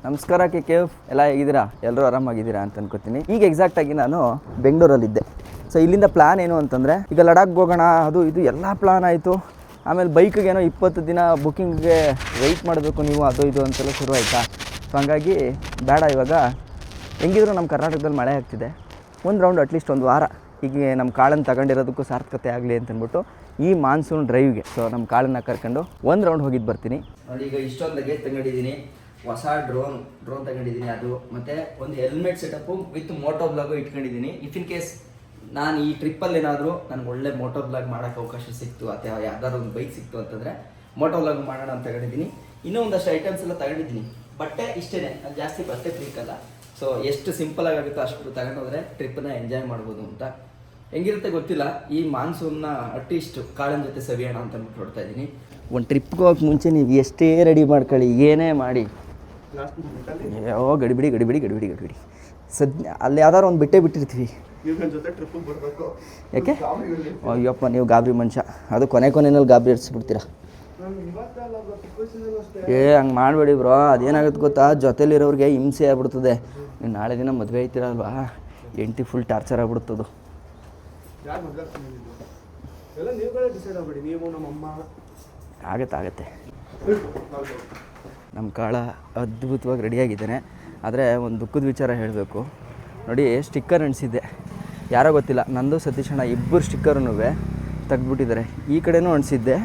ನಮಸ್ಕಾರ ಕೆ ಎಲ್ಲ ಹೇಗಿದ್ದೀರಾ? ಎಲ್ಲರೂ ಆರಾಮಾಗಿದ್ದೀರಾ ಅಂತ ಅನ್ಕೋತೀನಿ. ಈಗ ಎಕ್ಸಾಕ್ಟಾಗಿ ನಾನು ಬೆಂಗಳೂರಲ್ಲಿದ್ದೆ. ಸೊ ಇಲ್ಲಿಂದ ಪ್ಲ್ಯಾನ್ ಏನು ಅಂತಂದರೆ, ಈಗ ಲಡಾಖ್ಗೆ ಹೋಗೋಣ ಅದು ಇದು ಎಲ್ಲ ಪ್ಲ್ಯಾನ್ ಆಯಿತು. ಆಮೇಲೆ ಬೈಕಿಗೇನೋ 20 ದಿನ ಬುಕ್ಕಿಂಗ್ಗೆ ವೆಯ್ಟ್ ಮಾಡಬೇಕು ನೀವು, ಅದು ಇದು ಅಂತೆಲ್ಲ ಶುರು ಆಯಿತಾ. ಸೊ ಹಂಗಾಗಿ ಬೇಡ, ಇವಾಗ ಹೆಂಗಿದ್ರು ನಮ್ಮ ಕರ್ನಾಟಕದಲ್ಲಿ ಮಳೆ ಆಗ್ತಿದೆ, ಒಂದು ರೌಂಡ್ ಅಟ್ಲೀಸ್ಟ್ ಒಂದು ವಾರ ಹೀಗೆ ನಮ್ಮ ಕಾಳನ್ನು ತಗೊಂಡಿರೋದಕ್ಕೂ ಸಾರ್ಥಕತೆ ಆಗಲಿ ಅಂತಂದ್ಬಿಟ್ಟು ಈ ಮಾನ್ಸೂನ್ ಡ್ರೈವ್ಗೆ ಸೊ ನಮ್ಮ ಕಾಳನ್ನು ಕರ್ಕೊಂಡು ಒಂದು ರೌಂಡ್ ಹೋಗಿದ್ದು ಬರ್ತೀನಿ. ನೋಡಿ, ಈಗ ಇಷ್ಟೊಂದು ಲಗೇಜ್ ತಗೊಂಡಿದ್ದೀನಿ, ಹೊಸ ಡ್ರೋನ್ ತಗೊಂಡಿದ್ದೀನಿ, ಅದು ಮತ್ತು ಒಂದು helmet setup with moto blog ಇಟ್ಕೊಂಡಿದ್ದೀನಿ. ಇಫ್ ಇನ್ ಕೇಸ್ ನಾನು ಈ ಟ್ರಿಪ್ಪಲ್ಲಿ ಏನಾದರೂ ನನಗೆ ಒಳ್ಳೆ ಮೋಟೋ ಬ್ಲಾಗ್ ಮಾಡೋಕ್ಕೆ ಅವಕಾಶ ಸಿಕ್ತು ಅಥವಾ ಯಾವ್ದಾದ್ರು ಒಂದು ಬೈಕ್ ಸಿಕ್ತು ಅಂತಂದರೆ ಮೋಟೋ ಬ್ಲಾಗ್ ಮಾಡೋಣ ಅಂತ ತಗೊಂಡಿದ್ದೀನಿ. ಇನ್ನೂ ಒಂದಷ್ಟು ಐಟಮ್ಸ್ ಎಲ್ಲ ತಗೊಂಡಿದ್ದೀನಿ. ಬಟ್ಟೆ ಇಷ್ಟೇ, ನಾನು ಜಾಸ್ತಿ ಬಟ್ಟೆ ಫ್ರೀಕಲ್ಲ. ಸೊ ಎಷ್ಟು ಸಿಂಪಲ್ ಆಗುತ್ತೋ ಅಷ್ಟು ತಗೊಂಡೋದ್ರೆ ಟ್ರಿಪ್ಪನ್ನ ಎಂಜಾಯ್ ಮಾಡ್ಬೋದು ಅಂತ. ಹೆಂಗಿರುತ್ತೆ ಗೊತ್ತಿಲ್ಲ, ಈ ಮಾನ್ಸೂನ್ನ ಅಟ್ಲೀಸ್ಟ್ ಕಾಳಿನ ಜೊತೆ ಸವಿಯೋಣ ಅಂತ ಅಂದ್ಬಿಟ್ಟು ಹೊಡ್ತಾ ಇದ್ದೀನಿ. ಒಂದು ಟ್ರಿಪ್ಗೆ ಹೋಗಕ್ಕೆ ಮುಂಚೆ ನೀವು ಎಷ್ಟೇ ರೆಡಿ ಮಾಡ್ಕೊಳ್ಳಿ, ಏನೇ ಮಾಡಿ, ಗಡಿಬಿಡಿ ಅಲ್ಲಿ ಯಾವ್ದಾರು ಒಂದು ಬಿಟ್ಟಿರ್ತೀವಿ. ಯಾಕೆ? ಅಯ್ಯಪ್ಪ, ನೀವು ಗಾಬರಿ ಮನುಷ್ಯ. ಅದು ಕೊನೆಯಲ್ಲಿ ಗಾಬರಿ ಇರಿಸ್ಬಿಡ್ತೀರಾ. ಹಂಗೆ ಮಾಡಬೇಡಿ ಬ್ರೋ, ಅದೇನಾಗುತ್ತೆ ಗೊತ್ತಾ, ಜೊತೆಲಿರೋರಿಗೆ ಹಿಂಸೆ ಆಗ್ಬಿಡ್ತದೆ. ನೀವು ನಾಳೆ ದಿನ ಮದುವೆ ಐತಿರಲ್ವಾ, ಹೆಂಡತಿ ಫುಲ್ ಟಾರ್ಚರ್ ಆಗ್ಬಿಡ್ತದು. ಆಗತ್ತೆ. ನಮ್ಮ ಕಾಳ ಅದ್ಭುತವಾಗಿ ರೆಡಿಯಾಗಿದ್ದಾನೆ. ಆದರೆ ಒಂದು ದುಃಖದ ವಿಚಾರ ಹೇಳಬೇಕು. ನೋಡಿ, ಸ್ಟಿಕ್ಕರ್ ಅಂಟಿಸಿದ್ದೆ, ಯಾರೋ ಗೊತ್ತಿಲ್ಲ, ನಂದು ಸತೀಶಣ್ಣ ಇಬ್ಬರು ಸ್ಟಿಕ್ಕರನ್ನು ತೆಗ್ದುಬಿಟ್ಟಿದ್ದಾರೆ. ಈ ಕಡೆನೂ ಅಂಟಿಸಿದ್ದೆ,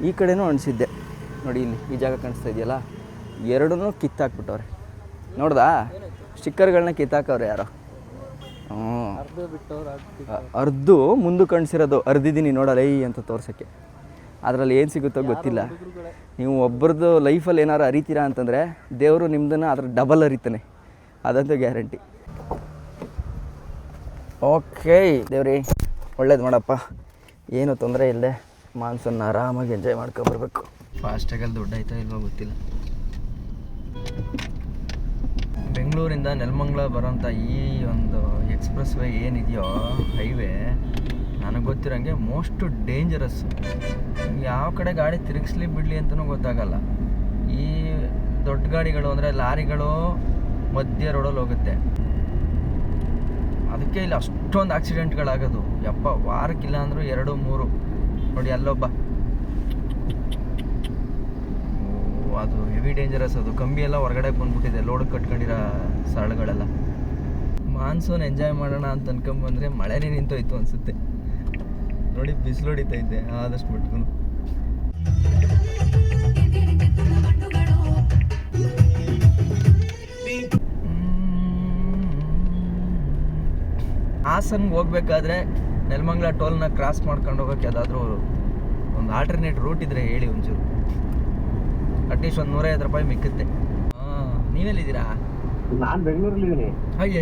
ಈ ಕಡೆನೂ ಅಂಟಿಸಿದ್ದೆ. ನೋಡಿ, ಇಲ್ಲಿ ಈ ಜಾಗ ಕಾಣಿಸ್ತಾ ಇದೆಯಲ್ಲ, ಎರಡನ್ನೂ ಕಿತ್ತಾಕ್ಬಿಟ್ಟವ್ರೆ. ನೋಡ್ದಾ, ಸ್ಟಿಕ್ಕರ್ಗಳನ್ನ ಕಿತ್ತಾಕವ್ರೆ ಯಾರೋ. ಅರ್ದು ಮುಂದಕ್ಕೆ ಕಾಣಿಸಿರೋದು ಅರ್ದಿದ್ದೀನಿ ನೋಡಲ್ಲ ಅಂತ ತೋರ್ಸೋಕ್ಕೆ. ಅದರಲ್ಲಿ ಏನು ಸಿಗುತ್ತೋ ಗೊತ್ತಿಲ್ಲ. ನೀವು ಒಬ್ಬರದ್ದು ಲೈಫಲ್ಲಿ ಏನಾರು ಅರಿತೀರಾ ಅಂತಂದರೆ ದೇವರು ನಿಮ್ಮದನ್ನು ಅದ್ರ ಡಬಲ್ ಅರಿತಾನೆ, ಅದಂತೂ ಗ್ಯಾರಂಟಿ. ಓಕೆ ದೇವ್ರಿ, ಒಳ್ಳೇದು ಮಾಡಪ್ಪ, ಏನು ತೊಂದರೆ ಇಲ್ಲದೆ ಮಾನ್ಸೂನ್ನ ಆರಾಮಾಗಿ ಎಂಜಾಯ್ ಮಾಡ್ಕೊಬರ್ಬೇಕು. ಫಾಸ್ಟಾಗಲ್ಲಿ ದುಡ್ಡು ಆಯ್ತಾ ಇಲ್ವೋ ಗೊತ್ತಿಲ್ಲ. ಬೆಂಗಳೂರಿಂದ ನೆಲಮಂಗಲ ಬರೋಂಥ ಈ ಒಂದು ಎಕ್ಸ್ಪ್ರೆಸ್ ವೇ ಏನಿದೆಯೋ, ಹೈವೇ, ನನಗೆ ಗೊತ್ತಿರೋಂಗೆ ಮೋಸ್ಟ್ ಡೇಂಜರಸ್ಸು. ಯಾವ ಕಡೆ ಗಾಡಿ ತಿರುಗಿಸ್ಲಿ ಬಿಡಲಿ ಅಂತಲೂ ಗೊತ್ತಾಗಲ್ಲ. ಈ ದೊಡ್ಡ ಗಾಡಿಗಳು ಅಂದರೆ ಲಾರಿಗಳು ಮಧ್ಯ ರೋಡಲ್ಲಿ ಹೋಗುತ್ತೆ, ಅದಕ್ಕೆ ಇಲ್ಲಿ ಅಷ್ಟೊಂದು ಆಕ್ಸಿಡೆಂಟ್ಗಳಾಗೋದು. ಯಪ್ಪ, ವಾರಕ್ಕಿಲ್ಲ ಅಂದರೂ 2-3. ನೋಡಿ ಅಲ್ಲೊಬ್ಬ, ಅದು ಹೆವಿ ಡೇಂಜರಸ್. ಅದು ಕಂಬಿ ಎಲ್ಲ ಹೊರಗಡೆ ಬಂದ್ಬಿಟ್ಟಿದೆ, ಲೋಡ್ ಕಟ್ಕೊಂಡಿರೋ ಸರಳುಗಳೆಲ್ಲ. ಮಾನ್ಸೂನ್ ಎಂಜಾಯ್ ಮಾಡೋಣ ಅಂತ ಅನ್ಕೊಂಬಂದರೆ ಮಳೆನೇ ನಿಂತೋಯ್ತು ಅನಿಸುತ್ತೆ. ನೋಡಿ, ಬಿಸಿಲು ಹೊಡಿತೈತೆ ಆದಷ್ಟು ಮಟ್ಗೂ. ಹಾಸನ್ಗೆ ಹೋಗ್ಬೇಕಾದ್ರೆ ನೆಲಮಂಗಲ ಟೋಲ್ನ ಕ್ರಾಸ್ ಮಾಡ್ಕೊಂಡು ಹೋಗೋಕ್ಕೆ ಯಾವುದಾದ್ರೂ ಒಂದು ಆಲ್ಟರ್ನೇಟ್ ರೂಟ್ ಇದ್ದರೆ ಹೇಳಿ ಒಂಚೂರು. ಅಟ್ಲೀಸ್ಟ್ ಒಂದು 150 ರೂಪಾಯಿ ಮಿಕ್ಕುತ್ತೆ. ನೀವೆಲ್ಲಿದ್ದೀರಾ? ನಾನು ಬೆಂಗಳೂರಲ್ಲಿದ್ದೀನಿ. ಅಯ್ಯೋ,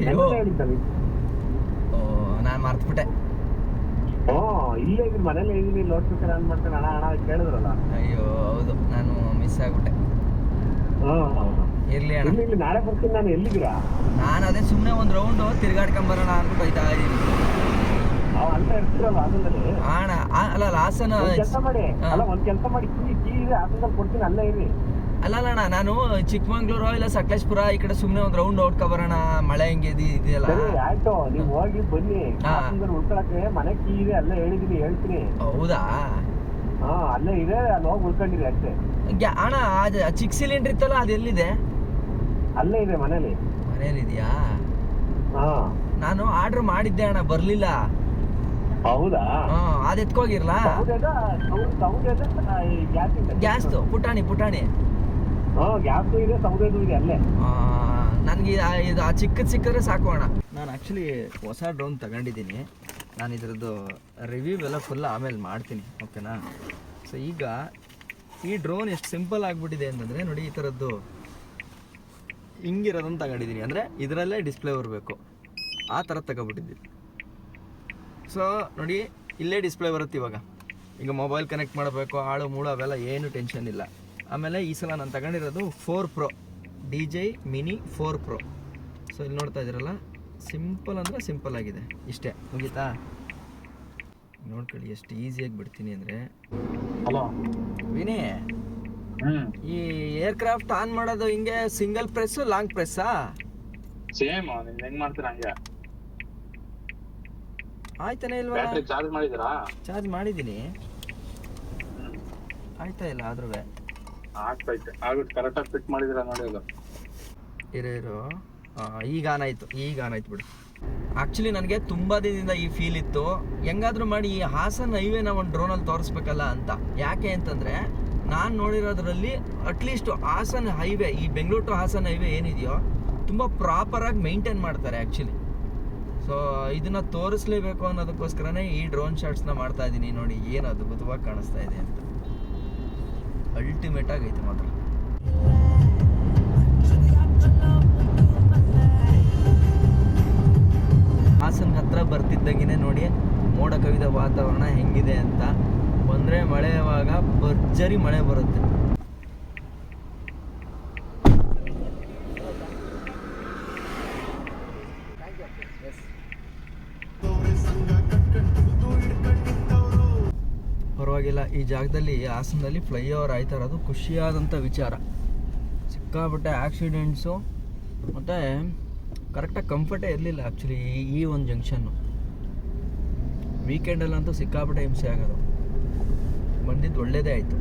ನಾನು ಮರ್ತುಬಿಟ್ಟೆ. ಇಲ್ಲೇ ಇದ್ದೀನಿ, ಮನೇಲಿ ಇದ್ದೀನಿ. ಲೋಡ್ ಸ್ಪೀಕರ್ ಆನ್ ಮಾಡ್ಕೊಂಡು ಹಣ ಕೇಳಿದ್ರಲ್ಲ. ಅಯ್ಯೋ ಹೌದು, ನಾನು ಮಿಸ್ ಆಗ್ಬಿಟ್ಟೆ. ಇರ್ಲಿ ಅಣ್ಣ, ಇಲ್ಲಿ ನಾಳೆ ಬರ್ತೀನಿ. ನಾನು ಎಲ್ಲಿದ್ದೀರಾ? ನಾನು ಅದೇ ಸುಮ್ಮನೆ ಒಂದು ರೌಂಡು ತಿರ್ಗಾಡ್ಕೊಂಬರೋಣ ಅಂದ್ಬಿಟ್ಟು ಹೋಯ್ತಾ ಇದ್ದೀನಿ. ಅಂತ ಇರ್ತೀರಲ್ಲ ಹಾಸನದಲ್ಲಿ? ಅಣ್ಣ ಅಲ್ಲ, ಹಾಸನ ಕೆಲಸ ಮಾಡಿ, ಅಲ್ಲ ಒಂದು ಕೆಲಸ ಮಾಡಿ, ಕೀ ಇದೆ ಹಾಸನದಲ್ಲಿ ಕೊಡ್ತೀನಿ, ಅಲ್ಲೇ ಇರಿ. ಅಲ್ಲ ಅಣ್ಣ, ನಾನು ಚಿಕ್ಕಮಂಗ್ಳೂರು ಇಲ್ಲ ಸಕಲೇಶ್ಪುರ ಈ ಕಡೆ ಸುಮ್ಮನೆ ಒಂದು ರೌಂಡ್ ಹೊಡ್ಕೊಬರೋಣ, ಮಳೆ ಹೆಂಗೆ ಇದೆಯಲ್ಲ. ಆಯ್ತು, ನೀವು ಹೋಗಿ ಬನ್ನಿ. ಹಾಸನದಲ್ಲಿ ಉಳ್ಕೊಳಕ್ಕೆ ಮನೆ ಕೀ ಇದೆ, ಅಲ್ಲೇ ಹೇಳಿದೀನಿ, ಹೇಳ್ತೀನಿ. ಹೌದಾ? ಅಲ್ಲೇ ಇದೆ, ಅಲ್ಲಿ ಹೋಗಿ ಉಳ್ಕೊಂಡಿರಿ ಅಷ್ಟೇ. ಅಣ್ಣ, ಅದು ಚಿಕ್ಕ ಸಿಲಿಂಡರ್ ಇತ್ತಲ್ಲ, ಅದು ಎಲ್ಲಿದೆ? ಅಲ್ಲೇ ಇದೆ, ಮನೇಲಿ ಇದೆಯಾ? ನಾನು ಆರ್ಡರ್ ಮಾಡಿದ್ದೆ ಅಣ್ಣ, ಬರ್ಲಿಲ್ಲ. ಹೌದಾ? ಅದು ಎತ್ಕೋಗಿರ್ಲಾ? ಗ್ಯಾಸ್ ಪುಟಾಣಿ ಗ್ಯಾಸ್ ಇದೆ, ಸೌದೆದು ಇದೆ ಅಲ್ಲೇ. ನನಗೆ ಇದು ಆ ಚಿಕ್ಕದು ಸಿಕ್ಕಿದ್ರೆ ಸಾಕು ಅಣ್ಣ. ನಾನು ಆ್ಯಕ್ಚುಲಿ ಹೊಸ ಡ್ರೋನ್ ತಗೊಂಡಿದ್ದೀನಿ. ನಾನು ಇದರದ್ದು ರಿವ್ಯೂ ಎಲ್ಲ ಫುಲ್ ಆಮೇಲೆ ಮಾಡ್ತೀನಿ, ಓಕೆನಾ? ಸೊ ಈಗ ಈ ಡ್ರೋನ್ ಎಷ್ಟು ಸಿಂಪಲ್ ಆಗಿಬಿಟ್ಟಿದೆ ಅಂತಂದರೆ, ನೋಡಿ ಈ ಥರದ್ದು ಹಿಂಗಿರೋದನ್ನು ತಗೊಂಡಿದ್ದೀನಿ. ಅಂದರೆ ಇದರಲ್ಲೇ ಡಿಸ್ಪ್ಲೇ ಬರಬೇಕು, ಆ ಥರ ತಗೊಬಿಟ್ಟಿದ್ದೀನಿ. ಸೊ ನೋಡಿ, ಇಲ್ಲೇ ಡಿಸ್ಪ್ಲೇ ಬರುತ್ತೆ. ಈಗ ಮೊಬೈಲ್ ಕನೆಕ್ಟ್ ಮಾಡಬೇಕು, ಆಳು ಮೂಳು ಅವೆಲ್ಲ ಏನು ಟೆನ್ಷನ್ ಇಲ್ಲ. ಆಮೇಲೆ ಈ ಸಲ ನಾನು ತಗೊಂಡಿರೋದು 4 Pro, DJI Mini 4 Pro. So ಇಲ್ಲಿ ನೋಡ್ತಾ ಇದ್ದೀರಲ್ಲ, ಸಿಂಪಲ್ ಅಂದರೆ ಸಿಂಪಲ್ ಆಗಿದೆ, ಇಷ್ಟೇ, ಮುಗೀತಾ? ನೋಡ್ಕೊಳ್ಳಿ ಎಷ್ಟು ಈಸಿಯಾಗಿ ಬಿಡ್ತೀನಿ ಅಂದರೆ. ಹಲೋ ವಿನಿ, ಈ ಏರ್ಕ್ರಾಫ್ಟ್ ಆನ್ ಮಾಡೋದು ಹಿಂಗೆ ಸಿಂಗಲ್ ಪ್ರೆಸ್ ಲಾಂಗ್ ಪ್ರೆಸ್ಸಾ? ಸೇಮ್ ನಿಮ್ಗೆ ಹೆಂಗ್ ಮಾಡ್ತೀರಾ ಹಂಗೆ. ಆಯ್ತಾನೆ ಇಲ್ವಾ? Battery charge ಮಾಡಿದಿರಾ? ಚಾರ್ಜ್ ಮಾಡಿದ್ದೀನಿ, ಆಯ್ತಾ ಇಲ್ಲ ಆದ್ರೂ ಆಗ್ತೈತೆ. ಆಗುತ್ತೆ, ಕರೆಕ್ಟಾಗಿ ಫಿಟ್ ಮಾಡಿದಿರಾ ನೋಡಿ. ಅದು ಇರೋ ಈಗ ಆನ್ ಆಯ್ತು ಬಿಡು. ಆ್ಯಕ್ಚುಲಿ ನನಗೆ ತುಂಬ ದಿನದಿಂದ ಈ ಫೀಲ್ ಇತ್ತು, ಹೆಂಗಾದ್ರೂ ಮಾಡಿ ಈ ಹಾಸನ್ ಹೈವೇನ ಒಂದು ಡ್ರೋನಲ್ಲಿ ತೋರಿಸ್ಬೇಕಲ್ಲ ಅಂತ. ಯಾಕೆ ಅಂತಂದರೆ ನಾನು ನೋಡಿರೋದ್ರಲ್ಲಿ ಅಟ್ಲೀಸ್ಟ್ ಹಾಸನ್ ಹೈವೇ, ಈ ಬೆಂಗಳೂರು ಟು ಹಾಸನ್ ಹೈವೇ ಏನಿದೆಯೋ ತುಂಬ ಪ್ರಾಪರಾಗಿ ಮೇಂಟೈನ್ ಮಾಡ್ತಾರೆ ಆ್ಯಕ್ಚುಲಿ. ಸೊ ಇದನ್ನು ತೋರಿಸ್ಲೇಬೇಕು ಅನ್ನೋದಕ್ಕೋಸ್ಕರನೇ ಈ ಡ್ರೋನ್ ಶಾಟ್ಸ್ನ ಮಾಡ್ತಾ ಇದ್ದೀನಿ. ನೋಡಿ ಏನು ಅದ್ಭುತವಾಗಿ ಕಾಣಿಸ್ತಾ ಇದೆ ಅಂತ, ಅಲ್ಟಿಮೇಟ್ ಆಗೈತೆ ಮಾತ್ರ. ಹಾಸನ್ ಹತ್ರ ಬರ್ತಿದ್ದಾಗಿನೇ ನೋಡಿ ಮೋಡ ಕವಿದ ವಾತಾವರಣ ಹೆಂಗಿದೆ ಅಂತ. ಬಂದರೆ ಮಳೆಯಾವಾಗ ಭರ್ಜರಿ ಮಳೆ ಬರುತ್ತೆ. ಪರವಾಗಿಲ್ಲ, ಈ ಜಾಗದಲ್ಲಿ ಹಾಸನದಲ್ಲಿ ಫ್ಲೈಓವರ್ ಆಯ್ತಾ ಇರೋದು ಖುಷಿಯಾದಂಥ ವಿಚಾರ. ಸಿಕ್ಕಾಪಟ್ಟೆ ಆಕ್ಸಿಡೆಂಟ್ಸು ಮತ್ತು ಕರೆಕ್ಟಾಗಿ ಕಂಫರ್ಟೇ ಇರಲಿಲ್ಲ ಆ್ಯಕ್ಚುಲಿ ಈ ಒಂದು ಜಂಕ್ಷನ್ನು. ವೀಕೆಂಡಲ್ಲಂತೂ ಸಿಕ್ಕಾಪಟ್ಟೆ ಹಿಂಸೆ ಆಗೋದು. ಬಂದಿದ್ದು ಒಳ್ಳೇದೇ ಆಯಿತು.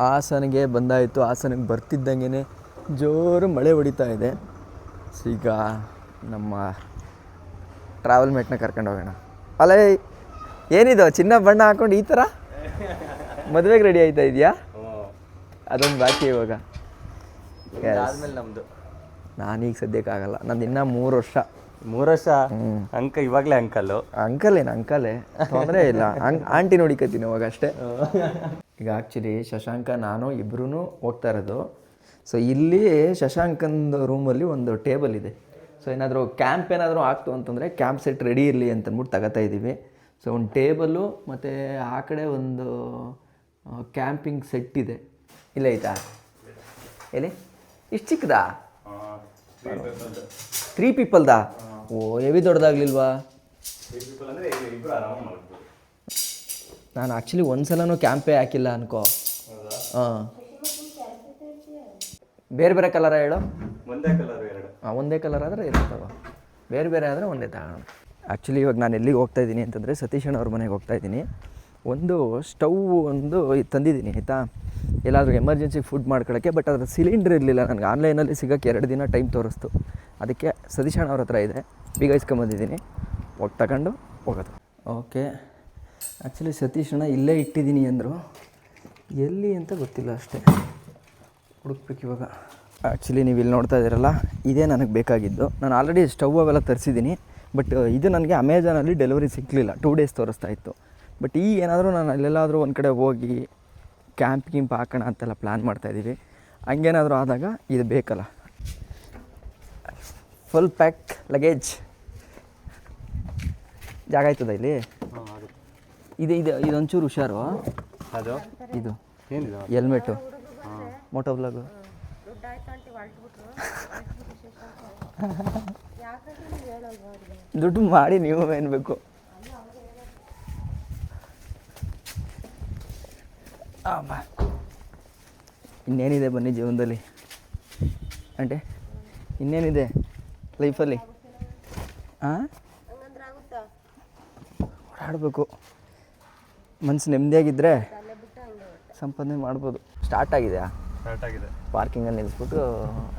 ಹಾಸನಿಗೆ ಬಂದಾಯಿತು. ಹಾಸನಿಗೆ ಬರ್ತಿದ್ದಂಗೆ ಜೋರು ಮಳೆ ಹೊಡಿತಾ ಇದೆ. ಸೊ ಈಗ ನಮ್ಮ ಟ್ರಾವೆಲ್ ಮೇಟ್ನ ಕರ್ಕೊಂಡು ಹೋಗೋಣ. ಅಲ್ಲ ಏನಿದು ಚಿನ್ನ ಬಣ್ಣ ಹಾಕೊಂಡು ಈ ಥರ ಮದುವೆಗೆ ರೆಡಿ ಆಯ್ತಾ ಇದೆಯಾ? ಅದೊಂದು ಬಾಕಿ ಇವಾಗ. ಆದ್ಮೇಲೆ ನಮ್ಮದು. ನಾನೀಗ ಸದ್ಯಕ್ಕಾಗಲ್ಲ, ನಂದು ಇನ್ನೂ 3 ವರ್ಷ. 3 ವರ್ಷ ಇವಾಗಲೇ ಅಂಕಲೇ ತೊಂದರೆ ಇಲ್ಲ. ಆಂಟಿ ನೋಡಿಕತ್ತೀನಿ ಅವಾಗ ಅಷ್ಟೇ. ಈಗ ಆ್ಯಕ್ಚುಲಿ ಶಶಾಂಕ ನಾನು ಇಬ್ಬರೂ ಹೋಗ್ತಾ ಇರೋದು. ಸೊ ಇಲ್ಲಿ ಶಶಾಂಕಂದು ರೂಮಲ್ಲಿ ಒಂದು ಟೇಬಲ್ ಇದೆ. ಸೊ ಏನಾದರೂ ಕ್ಯಾಂಪ್ ಏನಾದರೂ ಆಗ್ತು ಅಂತಂದರೆ ಕ್ಯಾಂಪ್ ಸೆಟ್ ರೆಡಿ ಇರಲಿ ಅಂತಂದ್ಬಿಟ್ಟು ತಗೋತಾ ಇದ್ದೀವಿ. ಸೊ ಒಂದು ಟೇಬಲು ಮತ್ತು ಆ ಕಡೆ ಒಂದು ಕ್ಯಾಂಪಿಂಗ್ ಸೆಟ್ ಇದೆ. ಇಲ್ಲ ಐತಾ ಎಲ್ಲಿ? ಇಷ್ಟು ಚಿಕ್ಕದಾ? 3 ಪೀಪಲ್ದಾ? ಓ ಹೆವಿ ದೊಡ್ಡದಾಗ್ಲಿಲ್ವಾ? ನಾನು ಆ್ಯಕ್ಚುಲಿ ಒಂದ್ಸಲನೂ ಕ್ಯಾಂಪೇ ಹಾಕಿಲ್ಲ ಅನ್ಕೋ. ಹಾಂ, ಬೇರೆ ಬೇರೆ ಕಲರ ಹೇಳು. ಒಂದೇ ಕಲರ್ ಆದರೆ ಇರುತ್ತವ, ಬೇರೆ ಬೇರೆ ಆದರೆ ಒಂದೇ ತಗೋಣ. ಆ್ಯಕ್ಚುಲಿ ಇವಾಗ ನಾನು ಎಲ್ಲಿಗೆ ಹೋಗ್ತಾಯಿದ್ದೀನಿ ಅಂತಂದರೆ ಸತೀಶಣ್ಣ ಅವ್ರ ಮನೆಗೆ ಹೋಗ್ತಾಯಿದ್ದೀನಿ. ಒಂದು ಸ್ಟವ್ ತಂದಿದ್ದೀನಿ ಆಯಿತಾ, ಎಲ್ಲಾದರೂ ಎಮರ್ಜೆನ್ಸಿ ಫುಡ್ ಮಾಡ್ಕೊಳ್ಳೋಕ್ಕೆ. ಬಟ್ ಅದ್ರ ಸಿಲಿಂಡ್ರ್ ಇರಲಿಲ್ಲ ನನಗೆ. ಆನ್ಲೈನಲ್ಲಿ ಸಿಗೋಕ್ಕೆ 2 ದಿನ ಟೈಮ್ ತೋರಿಸ್ತು. ಅದಕ್ಕೆ ಸತೀಶಣ್ಣ ಅವ್ರ ಹತ್ರ ಇದೆ, ಬೀಗ ಇಸ್ಕೊಂಬಂದಿದ್ದೀನಿ. ಹೋಗಿ ತಗೊಂಡು ಹೋಗೋದು. ಓಕೆ, ಆ್ಯಕ್ಚುಲಿ ಸತೀಶಣ್ಣ ಇಲ್ಲೇ ಇಟ್ಟಿದ್ದೀನಿ ಅಂದರು, ಎಲ್ಲಿ ಅಂತ ಗೊತ್ತಿಲ್ಲ ಅಷ್ಟೇ, ಹುಡುಕ್ಬೇಕು ಇವಾಗ. ಆ್ಯಕ್ಚುಲಿ ನೀವು ಇಲ್ಲಿ ನೋಡ್ತಾ ಇದ್ದೀರಲ್ಲ, ಇದೇ ನನಗೆ ಬೇಕಾಗಿದ್ದು. ನಾನು ಆಲ್ರೆಡಿ ಸ್ಟವ್ ಅವೆಲ್ಲ ತರಿಸಿದ್ದೀನಿ. ಬಟ್ ಇದು ನನಗೆ ಅಮೆಝಾನಲ್ಲಿ ಡೆಲಿವರಿ ಸಿಕ್ಕಲಿಲ್ಲ, 2 ಡೇಸ್ ತೋರಿಸ್ತಾ ಇತ್ತು. ಬಟ್ ಈಗ ಏನಾದರೂ ನಾನು ಅಲ್ಲೆಲ್ಲಾದರೂ ಒಂದು ಕಡೆ ಹೋಗಿ ಕ್ಯಾಂಪ್ ಹಾಕೋಣ ಅಂತೆಲ್ಲ ಪ್ಲ್ಯಾನ್ ಮಾಡ್ತಾಯಿದ್ದೀವಿ. ಹಂಗೇನಾದರೂ ಆದಾಗ ಇದು ಬೇಕಲ್ಲ. ಫುಲ್ ಪ್ಯಾಕ್ ಲಗೇಜ್ ಜಾಗ ಆಯ್ತದ ಇಲ್ಲಿ? ಇದೊಂಚೂರು ಹುಷಾರು. ಅದು ಇದು ಏನಿದು? Helmet, moto blog. ದುಡ್ಡು ಮಾಡಿ ನೀವು ಏನು ಬೇಕು. ಇನ್ನೇನಿದೆ ಬನ್ನಿ ಜೀವನದಲ್ಲಿ ಅಂಟೆ, ಇನ್ನೇನಿದೆ ಲೈಫಲ್ಲಿ? ಹಾಂ, ಓಡಾಡಬೇಕು. ಮನಸ್ಸು ನೆಮ್ಮದಿಯಾಗಿದ್ದರೆ ಸಂಪಾದನೆ ಮಾಡ್ಬೋದು. ಸ್ಟಾರ್ಟ್ ಆಗಿದೆ ಪಾರ್ಕಿಂಗಲ್ಲಿ ನಿಲ್ಲಿಸ್ಬಿಟ್ಟು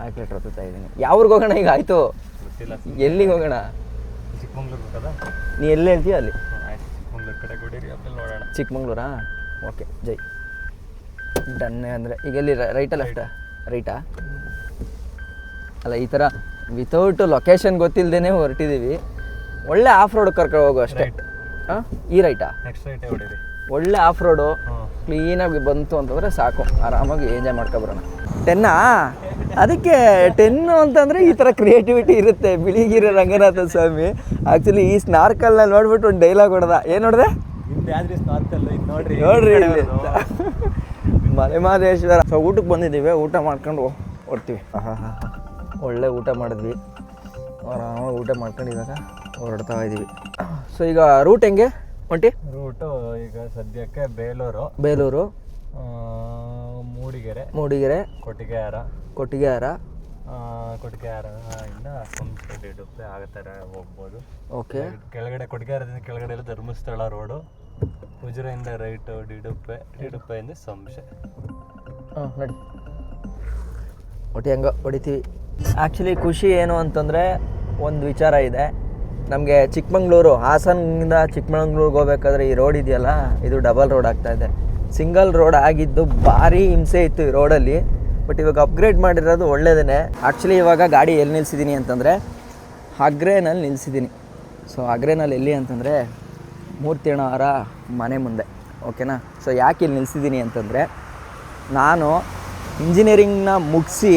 ಆಕ್ಲೇಟರ್ ಹತ್ತುತ್ತಾ ಇದ್ದೀನಿ. ಯಾವ್ರಿಗೆ ಹೋಗೋಣ ಈಗ? ಆಯಿತು, ಎಲ್ಲಿಗೆ ಹೋಗೋಣ? ನೀ ಎಲ್ಲಿ ಹೇಳ್ತೀಯ ಅಲ್ಲಿ? ಚಿಕ್ಕಮಂಗ್ಳೂರಾ? ಓಕೆ, ಜೈ ಡನ್ನೇ. ಅಂದರೆ ಈಗ ಎಲ್ಲಿ ರೈಟಲ್ಲ? ಅಷ್ಟ ರೈಟಾ? ಅಲ್ಲ, ಈ ಥರ ವಿತೌಟ್ ಲೊಕೇಶನ್ ಗೊತ್ತಿಲ್ಲದೇ ಹೊರಟಿದ್ದೀವಿ. ಒಳ್ಳೆ ಆಫ್ ರೋಡ್ ಕರ್ಕೊಂಡು ಹೋಗೋ ಅಷ್ಟೇ. ಹಾಂ, ಈ ರೈಟಾ? ಒಳ್ಳೆ ಆಫ್ ರೋಡು ಕ್ಲೀನಾಗಿ ಬಂತು ಅಂತಂದರೆ ಸಾಕು, ಆರಾಮಾಗಿ ಎಂಜಾಯ್ ಮಾಡ್ಕೊಬರೋಣ. 10 ಅದಕ್ಕೆ 10 ಅಂತಂದರೆ ಈ ಥರ ಕ್ರಿಯೇಟಿವಿಟಿ ಇರುತ್ತೆ. ಬಿಳಿಗಿರಿ ರಂಗನಾಥ ಸ್ವಾಮಿ ಆ್ಯಕ್ಚುಲಿ ಈ ಸ್ನಾರ್ಕಲ್ನ ನೋಡ್ಬಿಟ್ಟು ಒಂದು ಡೈಲಾಗ್ ಹೊಡೆದ. ಏನು ನೋಡಿದೆ? ನೋಡ್ರಿ ಇಲ್ಲಿ ಮಲೆಮಹದೇಶ್ವರ. ಸೊ ಊಟಕ್ಕೆ ಬಂದಿದ್ದೀವಿ, ಊಟ ಮಾಡ್ಕೊಂಡು ಹೊರ್ತೀವಿ. ಒಳ್ಳೆ ಊಟ ಮಾಡಿದ್ವಿ, ಆರಾಮಾಗಿ ಊಟ ಮಾಡ್ಕೊಂಡು ಇವಾಗ ಹೊರಡ್ತಾ ಇದ್ದೀವಿ. ಸೊ ಈಗ ರೂಟ್ ಹೆಂಗೆ? ಒಂಟಿ ರೂಟು ಈಗ ಸದ್ಯಕ್ಕೆ ಬೇಲೂರು, ಬೇಲೂರು, ಮೂಡಿಗೆರೆ, ಕೊಟ್ಟಿಗೆಹಾರ, ಇಂದ ಸಂಸ್ಥೆ ಡಿಡುಪ್ಪೆ ಆ ಥರ ಹೋಗ್ಬೋದು. ಓಕೆ. ಕೆಳಗಡೆ ಕೊಟ್ಟಿಗೆಹಾರದಿಂದ ಕೆಳಗಡೆ ಎಲ್ಲ ಧರ್ಮಸ್ಥಳ ರೋಡು, ಉಜಿರೆಯಿಂದ ರೈಟು ಡಿಡುಪ್ಪೆಯಿಂದ ಸಂಶೆ. ನೋಡಿ ಒಟ್ಟು ಹೆಂಗೋ ಹೊಡಿತೀವಿ. ಆ್ಯಕ್ಚುಲಿ ಖುಷಿ ಏನು ಅಂತಂದರೆ ಒಂದು ವಿಚಾರ ಇದೆ ನಮಗೆ. ಚಿಕ್ಕಮಂಗ್ಳೂರು ಹಾಸನಿಂದ ಚಿಕ್ಕಮಂಗ್ಳೂರಿಗೆ ಹೋಗ್ಬೇಕಾದ್ರೆ ಈ ರೋಡ್ ಇದೆಯಲ್ಲ, ಇದು ಡಬಲ್ ರೋಡ್ ಆಗ್ತಾಯಿದೆ. ಸಿಂಗಲ್ ರೋಡ್ ಆಗಿದ್ದು ಭಾರಿ ಹಿಂಸೆ ಇತ್ತು ಈ ರೋಡಲ್ಲಿ. ಬಟ್ ಇವಾಗ ಅಪ್ಗ್ರೇಡ್ ಮಾಡಿರೋದು ಒಳ್ಳೆಯದೇ. ಆ್ಯಕ್ಚುಲಿ ಇವಾಗ ಗಾಡಿ ಎಲ್ಲಿ ನಿಲ್ಲಿಸಿದ್ದೀನಿ ಅಂತಂದರೆ ಅಗ್ರೇನಲ್ಲಿ ನಿಲ್ಲಿಸಿದ್ದೀನಿ. ಸೊ ಅಗ್ರೇನಲ್ಲಿ ಎಲ್ಲಿ ಅಂತಂದರೆ ಮೂರ್ತಿಯಣ್ಣವರ ಮನೆ ಮುಂದೆ, ಓಕೆನಾ. ಸೊ ಯಾಕೆ ಇಲ್ಲಿ ನಿಲ್ಲಿಸಿದ್ದೀನಿ ಅಂತಂದರೆ ನಾನು ಇಂಜಿನಿಯರಿಂಗ್ನ ಮುಗಿಸಿ